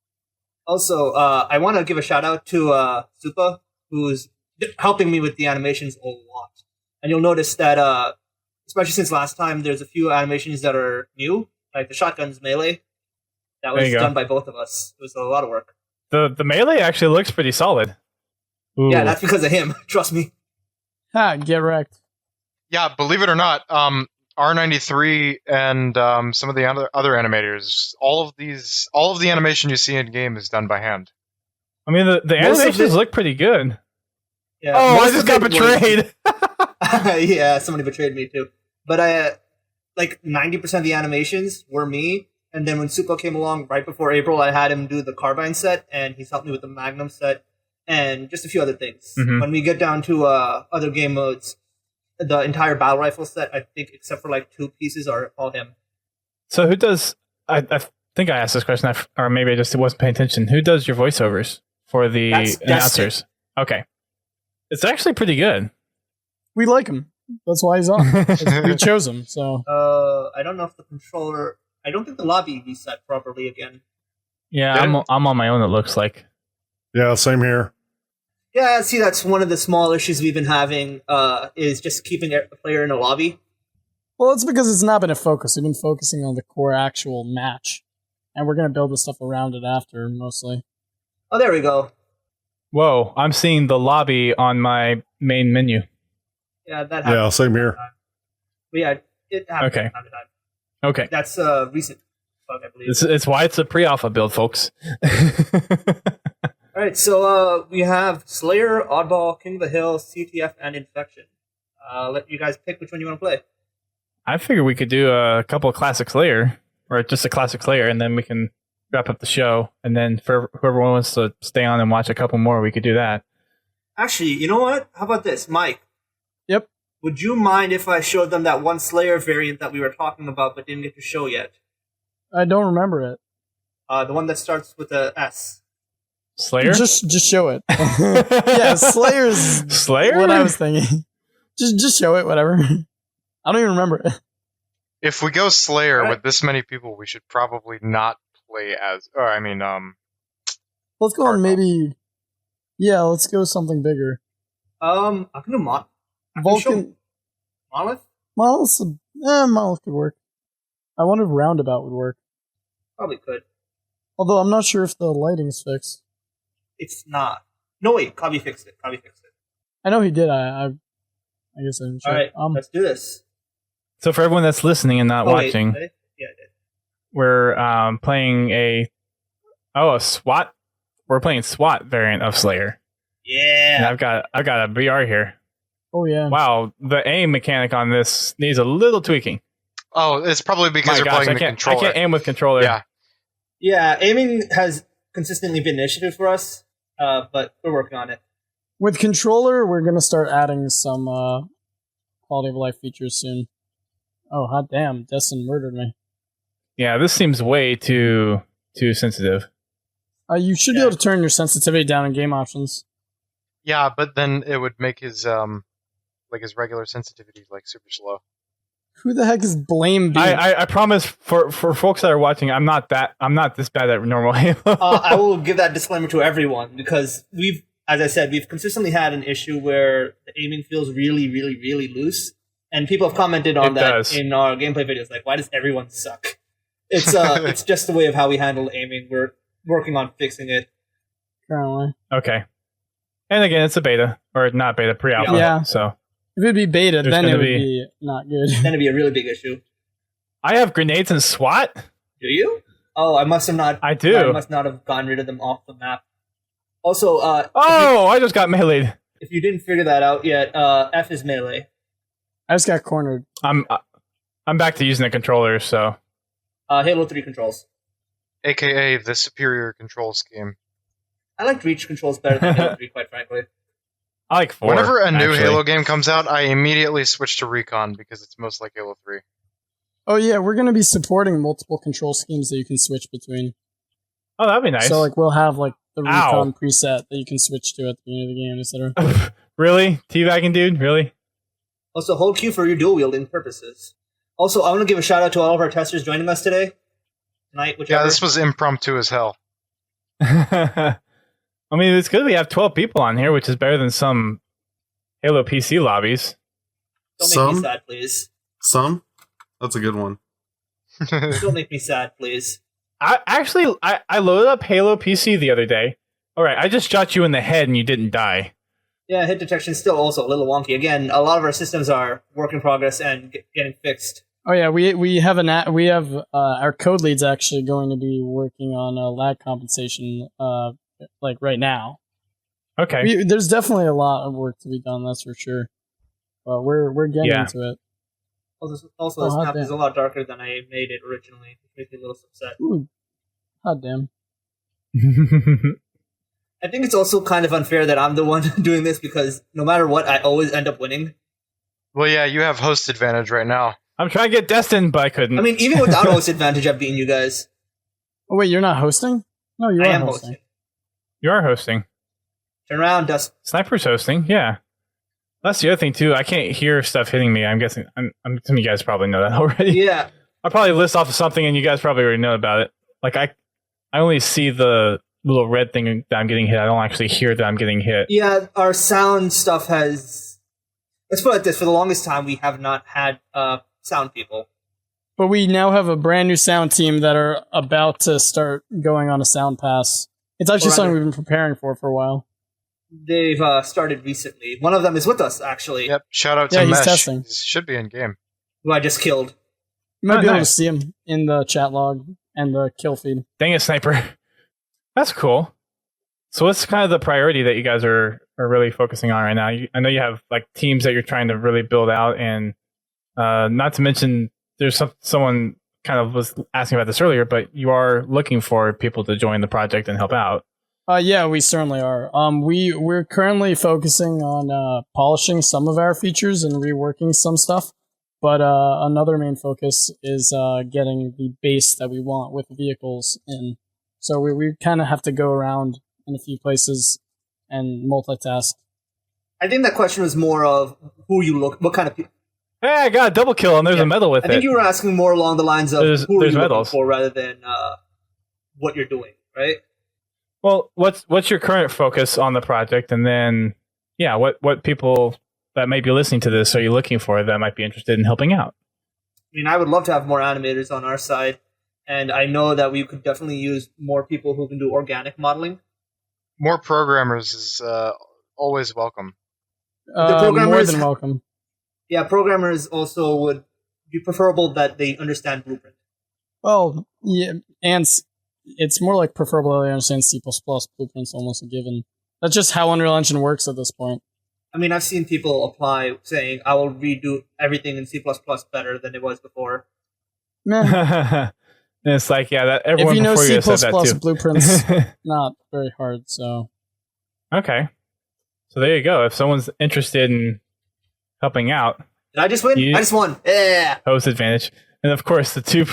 Also, I want to give a shout out to Supa, who's helping me with the animations a lot. And you'll notice that, especially since last time, there's a few animations that are new, like the shotgun's melee. That There was you go. done by both of us. It was a lot of work. The melee actually looks pretty solid. Ooh. Yeah, that's because of him. Trust me. Ha, get wrecked. Yeah, believe it or not, R93 and some of the other animators, all of the animation you see in game is done by hand. I mean, the Most of animations it- look pretty good. Yeah, Oh, I most just of got it betrayed. was- yeah, somebody betrayed me too. But like 90% of the animations were me. And then when Supa came along right before April, I had him do the Carbine set, and he's helped me with the Magnum set, and just a few other things. Mhm. When we get down to other game modes, the entire battle rifle set, I think, except for like 2 pieces, are all him. So who does? I think I asked this question, or maybe I just wasn't paying attention. Who does your voiceovers for the That's announcers? Okay, it's actually pretty good. We like him. That's why he's on. We chose him. So I don't know if the controller. I don't think the lobby reset properly again. Yeah, Did I'm on my own. It looks like. Yeah, same here. Yeah, see, that's one of the small issues we've been having. Is just keeping a player in a lobby. well, it's because it's not been a focus. We've been focusing on the core actual match, and we're gonna build the stuff around it after mostly. Oh, there we go. Whoa, I'm seeing the lobby on my main menu. Yeah, that happened. Yeah, same here. But yeah, it happens Okay. from time to time. Okay, That's recent bug, I believe. it's why it's a pre-alpha build, folks. All right, so we have Slayer, Oddball, King of the Hill, CTF, and Infection. Let you guys pick which one you want to play. I figure we could do a couple of classic Slayer, or just a classic Slayer, and then we can wrap up the show. And then for whoever wants to stay on and watch a couple more, we could do that. Actually, you know what? How about this, Mike? Yep. Would you mind if I showed them that one Slayer variant that we were talking about but didn't get to show yet? I don't remember it. The one that starts with a S. Slayer? Just show it. Yeah, Slayer's Slayer? what I was thinking. Just show it, whatever. I don't even remember it. If we go Slayer Right. with this many people, we should probably not play as. Or I mean, Let's go on maybe. Yeah, let's go something bigger. I can do I can show Vulcan. Monolith? Monolith could work. I wonder if Roundabout would work. Probably could. Although I'm not sure if the lighting's fixed. It's not. No, wait. Cobby fixed it. I know he did. I guess I didn't check. All right, let's do this. So for everyone that's listening and not Oh, wait, watching, did I? Yeah, I did. we're playing a SWAT. We're playing SWAT variant of Slayer. And Yeah. I've got a BR here. Oh yeah. Wow, the aim mechanic on this needs a little tweaking. oh, it's probably because My you're gosh, playing I the can't controller. aim with controller. Yeah. Yeah, aiming has consistently been an issue for us, but we're working on it. With controller, we're gonna start adding some quality of life features soon. Oh hot damn! Destin murdered me. Yeah, this seems way too sensitive. You should be able to turn your sensitivity down in game options. Yeah, but then it would make his his regular sensitivity like super slow. Who the heck is Blame B? I promise for folks that are watching, I'm not this bad at normal Halo. I will give that disclaimer to everyone because as I said, we've consistently had an issue where the aiming feels really, really, really loose, and people have commented on It that does. in our gameplay videos. Like, why does everyone suck? It's it's just the way of how we handle aiming. We're working on fixing it. Currently. Okay. And again, it's a beta or not beta, pre-alpha. Yeah. So If it'd be beta, There's then gonna it would be- be not good. Then it'd be a really big issue. I have grenades and SWAT. Do you? Oh, I must have not. I do. I must not have gotten rid of them off the map. Also, Oh, I just got meleeed. if you didn't figure that out yet, F is melee. I just got cornered. I'm back to using the controller. So Halo 3 controls. AKA the superior control scheme. I like Reach controls better than Halo 3, quite frankly. I like 4. Whenever a new actually. Halo game comes out, I immediately switch to Recon because it's most like Halo 3. Oh yeah, we're going to be supporting multiple control schemes that you can switch between. Oh, that'd be nice. So like we'll have like the Ow. recon preset that you can switch to at the beginning of the game, etc. Really? Teabagging, dude? Really? Also, hold Q for your dual wielding purposes. Also, I want to give a shout out to all of our testers joining us today. Tonight, whichever. Yeah, this was impromptu as hell. I mean, it's good we have 12 people on here, which is better than some Halo PC lobbies. Don't make Some? me sad, please. Some? That's a good one. Don't make me sad, please. I loaded up Halo PC the other day. All right, I just shot you in the head and you didn't die. Yeah, hit detection is still also a little wonky. Again, a lot of our systems are work in progress and getting fixed. Oh yeah, we have our code lead's actually going to be working on lag compensation like right now. Okay. There's definitely a lot of work to be done, that's for sure. But we're getting into it. Also, Oh, this hot map damn. is a lot darker than I made it originally, which makes me a little upset. Ooh, hot damn. I think it's also kind of unfair that I'm the one doing this because no matter what, I always end up winning. Well, yeah, you have host advantage right now. I'm trying to get destined, but I couldn't. I mean, even without host advantage, I've beaten you guys. Oh wait, you're not hosting? No, you I are am hosting. hosting. You are hosting. Turn around, Dust. Sniper's hosting, yeah. That's the other thing, too. I can't hear stuff hitting me. I'm guessing some of you guys probably know that already. Yeah. I'll probably list off something and you guys probably already know about it. Like, I only see the little red thing that I'm getting hit. I don't actually hear that I'm getting hit. Yeah, our sound stuff has... Let's put it like this. For the longest time, we have not had sound people. But we now have a brand new sound team that are about to start going on a sound pass. It's actually something we've been preparing for a while. They've started recently. One of them is with us, actually. Yep, shout out Yeah, to he's Mesh. testing. He should be in game. Who I just killed. You might Oh, be able to nice. see him in the chat log and the kill feed. Dang it, Sniper. That's cool. So what's kind of the priority that you guys are really focusing on right now? I know you have like teams that you're trying to really build out, and not to mention there's someone kind of was asking about this earlier, but you are looking for people to join the project and help out. Yeah, we certainly are. We're currently focusing on polishing some of our features and reworking some stuff. But another main focus is getting the base that we want with vehicles in. So we kind of have to go around in a few places and multitask. I think that question was more of who you look, what kind of people. Hey, I got a double kill and there's Yeah. a medal with I think it. you were asking more along the lines of There's who are you medals. looking for rather than what you're doing, right? Well, what's your current focus on the project, and then what people that may be listening to this are you looking for that might be interested in helping out? I mean, I would love to have more animators on our side, and I know that we could definitely use more people who can do organic modeling. More programmers is always welcome. More programmers- than welcome. Yeah, programmers also would be preferable that they understand Blueprint. Well, yeah, and it's more like preferable that they understand C++. Blueprint's almost a given. That's just how Unreal Engine works at this point. I mean, I've seen people apply saying, I will redo everything in C++ better than it was before. Meh. And it's like, yeah, that If everyone you know before C++, you said that too. Blueprint's not very hard, so... Okay. So there you go. If someone's interested in helping out, Did I just win? You- I just won. Yeah. host advantage. And of course, the two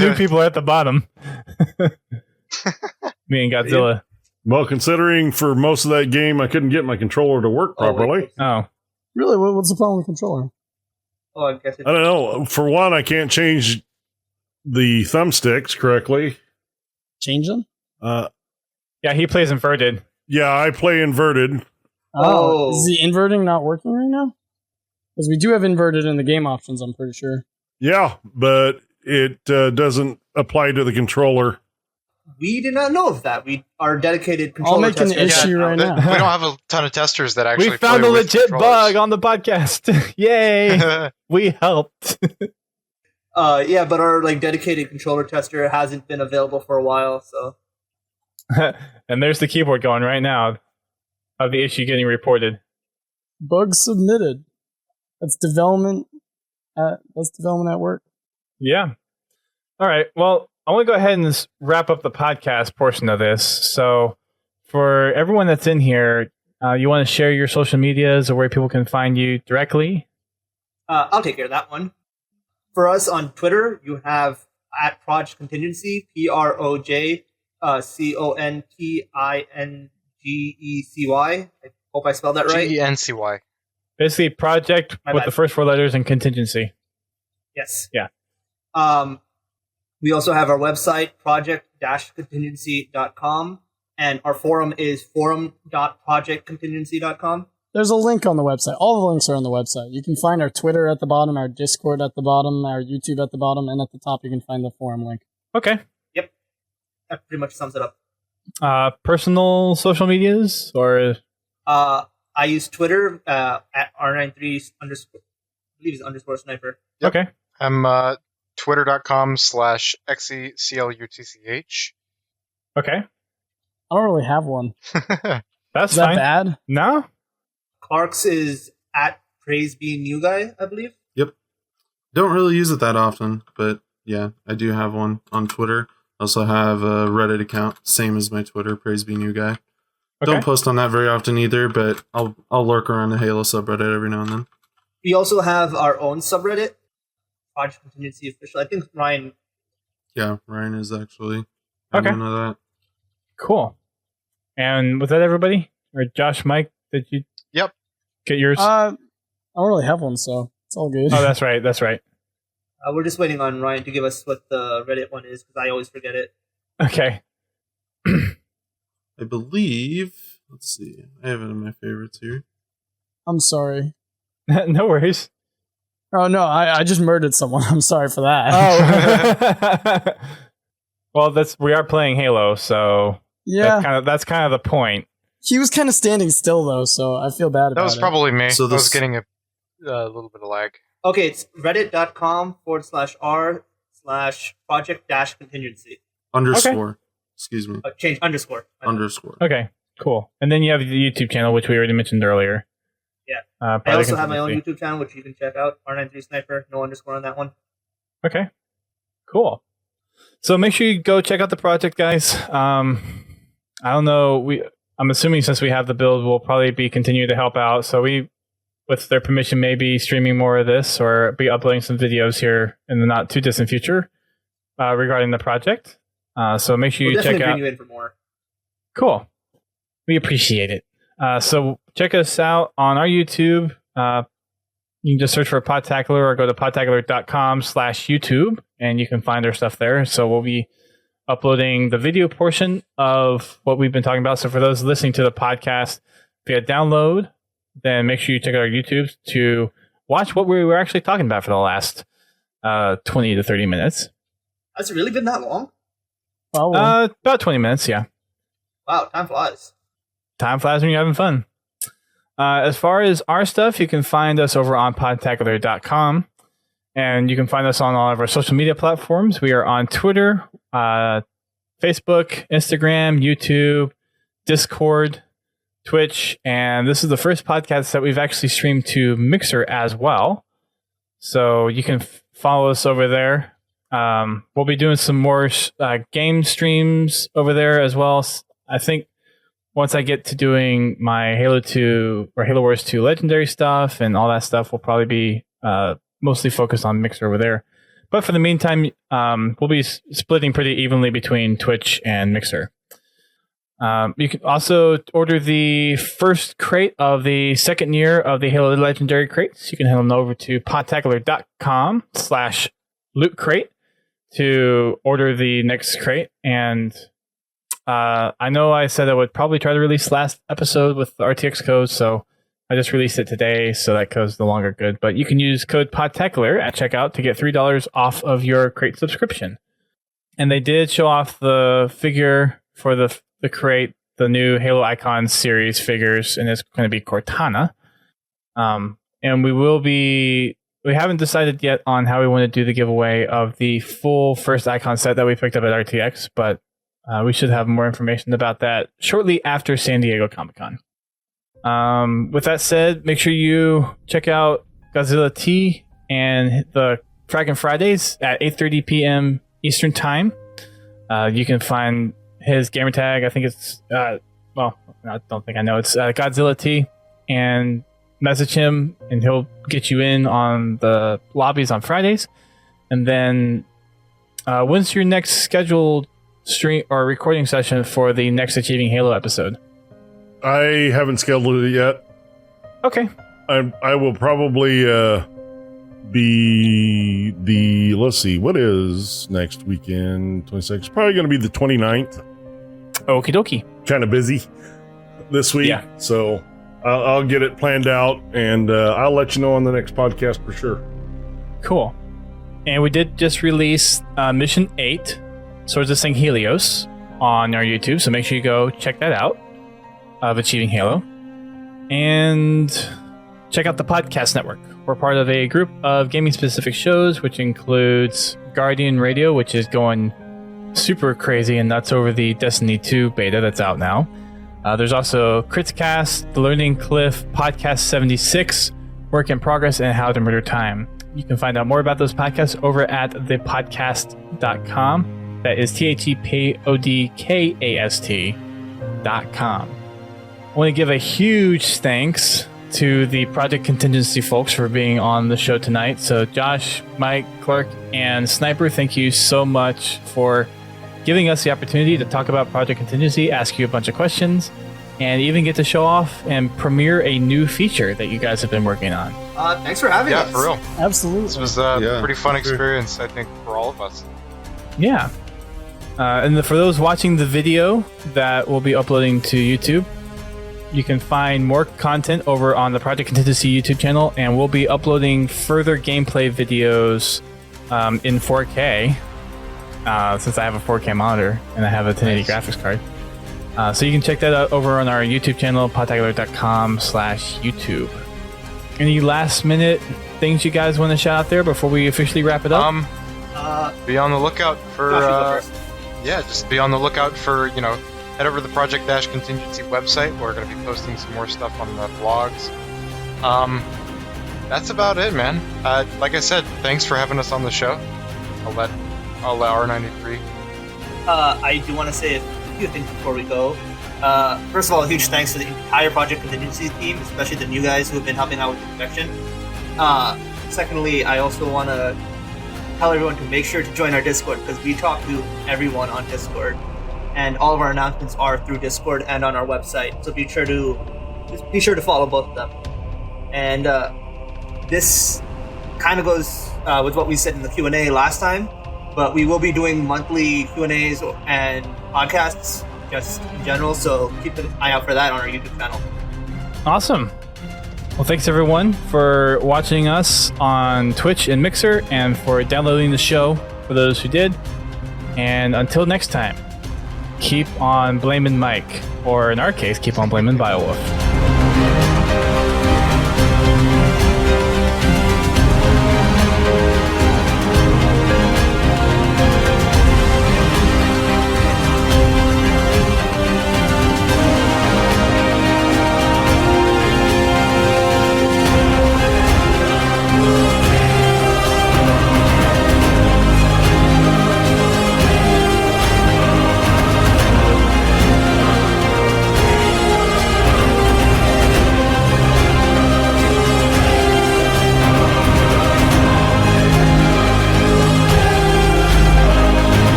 new people are at the bottom. Me and Godzilla. Well, considering for most of that game I couldn't get my controller to work properly. Oh, Really, what's the problem with the controller? Oh, I guess it's I don't know. For one, I can't change the thumbsticks correctly. Change them? yeah, he plays inverted. Yeah, I play inverted. Oh. Is the inverting not working right now? Because we do have inverted in the game options, I'm pretty sure. Yeah, but it doesn't apply to the controller. We did not know of that. We are dedicated controller I'll make an testers. issue right We now. don't have a ton of testers that actually We found play a with legit controllers. bug on the podcast. Yay! We helped. Yeah, but our dedicated controller tester hasn't been available for a while, so And there's the keyboard going right now of the issue getting reported. Bug submitted. That's development at work. Yeah. All right. Well, I want to go ahead and wrap up the podcast portion of this. So, for everyone that's in here, You want to share your social medias or where people can find you directly? I'll take care of that one. For us on Twitter, you have at Project Contingency, PROJ CONTINGECY. I hope I spelled that right. GENCY. Basically, project My with bad. the first 4 letters and contingency. Yes. Yeah. We also have our website, project-contingency.com, and our forum is forum.projectcontingency.com. There's a link on the website. All the links are on the website. You can find our Twitter at the bottom, our Discord at the bottom, our YouTube at the bottom, and at the top you can find the forum link. Okay. Yep. That pretty much sums it up. Personal social medias or I use Twitter at R93 underscore, I believe it's underscore sniper. Yep. okay. I'm twitter.com/XECLUTCH. Okay. I don't really have one. That's Is that fine. bad? No? Clark's is at Praise Be New Guy, I believe. Don't really use it that often, but yeah, I do have one on Twitter. Also have a Reddit account, same as my Twitter, Praise Be New Guy. Okay. Don't post on that very often either, but I'll lurk around the Halo subreddit every now and then. We also have our own subreddit, Project Contingency Official. I think Ryan. Yeah, Ryan is actually Okay. admin of that. Cool. And was that everybody? Or Josh, Mike, did you Yep. get yours? I don't really have one, so it's all good. Oh, that's right. That's right. We're just waiting on Ryan to give us what the Reddit one is because I always forget it. Okay. I believe, let's see, I have it in my favorites here. I'm sorry. No worries. Oh, no, I just murdered someone. I'm sorry for that. Oh. Well, we are playing Halo, so Yeah. that's kind of the point. He was kind of standing still, though, so I feel bad about it. That was probably me. So I was this- getting a little bit of lag. Okay, it's reddit.com/r/project-contingency. Underscore. Excuse me. Change underscore. Underscore. Okay, cool. And then you have the YouTube channel, which we already mentioned earlier. Yeah. I I also have my own YouTube channel, which you can check out. R93 Sniper, no underscore on that one. Okay, cool. So make sure you go check out the project, guys. I don't know. I'm assuming since we have the build, we'll probably be continuing to help out. So we, with their permission, may be streaming more of this or be uploading some videos here in the not too distant future regarding the project. So make sure We'll you check definitely out. bring you in for more. Cool. We appreciate it. So check us out on our YouTube. You can just search for Podtacular or go to podtacular.com/YouTube and you can find our stuff there. So we'll be uploading the video portion of what we've been talking about. So for those listening to the podcast via download, then make sure you check out our YouTube to watch what we were actually talking about for the last 20 to 30 minutes. Has it really been that long? Probably. About 20 minutes, yeah. Wow, time flies. Time flies when you're having fun. As far as our stuff, you can find us over on podtacular.com. And you can find us on all of our social media platforms. We are on Twitter, Facebook, Instagram, YouTube, Discord, Twitch. And this is the first podcast that we've actually streamed to Mixer as well. So you can follow us over there. We'll be doing some more game streams over there as well. I think once I get to doing my Halo 2 or Halo Wars 2 Legendary stuff and all that stuff, we'll probably be mostly focused on Mixer over there. But for the meantime, we'll be splitting pretty evenly between Twitch and Mixer. You can also order the first crate of the second year of the Halo Legendary crates. You can head on over to podtacular.com/loot crate to order the next crate. And I know I said I would probably try to release last episode with the RTX code, so I just released it today, so that code's no longer good. But you can use code Podtacular at checkout to get $3 off of your crate subscription. And they did show off the figure for the crate, the new Halo Icon series figures, and it's going to be Cortana. And we haven't decided yet on how we want to do the giveaway of the full first Icon set that we picked up at RTX, but we should have more information about that shortly after San Diego Comic-Con. With that said, make sure you check out Godzilla T and the Fraggin' Fridays at 8:30 p.m. Eastern Time. You can find his gamertag. I think it's well, I don't think I know. It's Godzilla T, and message him, and he'll get you in on the lobbies on Fridays. And then, when's your next scheduled stream or recording session for the next Achieving Halo episode? I haven't scheduled it yet. Okay. I will probably be the, let's see, what is next weekend? 26th. Probably going to be the 29th. Okie dokie. Kind of busy this week. Yeah. So I'll get it planned out, and I'll let you know on the next podcast for sure. Cool. And we did just release Mission 8, Swords of St. Helios, on our YouTube, so make sure you go check that out, of Achieving Halo. And check out the Podcast Network. We're part of a group of gaming-specific shows, which includes Guardian Radio, which is going super crazy and nuts over the Destiny 2 beta that's out now. There's also Critscast, The Learning Cliff, Podcast 76, Work in Progress, and How to Murder Time. You can find out more about those podcasts over at thepodcast.com. That is thepodcast.com. I want to give a huge thanks to the Project Contingency folks for being on the show tonight. So Josh, Mike, Clark, and Sniper, thank you so much for giving us the opportunity to talk about Project Contingency, ask you a bunch of questions, and even get to show off and premiere a new feature that you guys have been working on. Thanks for having us. Yeah, for real. Absolutely. This was a pretty fun experience, I think, for all of us. Yeah. And for those watching the video that we'll be uploading to YouTube, you can find more content over on the Project Contingency YouTube channel, and we'll be uploading further gameplay videos in 4K, since I have a 4K monitor and I have a 1080 graphics card. So you can check that out over on our YouTube channel, podtacular.com/YouTube. Any last minute things you guys want to shout out there before we officially wrap it up? Be on the lookout for just be on the lookout for, head over to the Project-Contingency website. We're going to be posting some more stuff on the blogs. That's about it, man. Like I said, thanks for having us on the show. I'll allow R93. I do want to say a few things before we go. First of all, a huge thanks to the entire Project Contingency team, especially the new guys who have been helping out with the production. Secondly, I also want to tell everyone to make sure to join our Discord, because we talk to everyone on Discord, and all of our announcements are through Discord and on our website. So be sure to follow both of them. And this kind of goes with what we said in the Q&A last time, but we will be doing monthly Q&As and podcasts just in general, so keep an eye out for that on our YouTube channel. Awesome. Well, thanks everyone for watching us on Twitch and Mixer, and for downloading the show for those who did. And until next time, keep on blaming Mike, or in our case, keep on blaming Biowolf.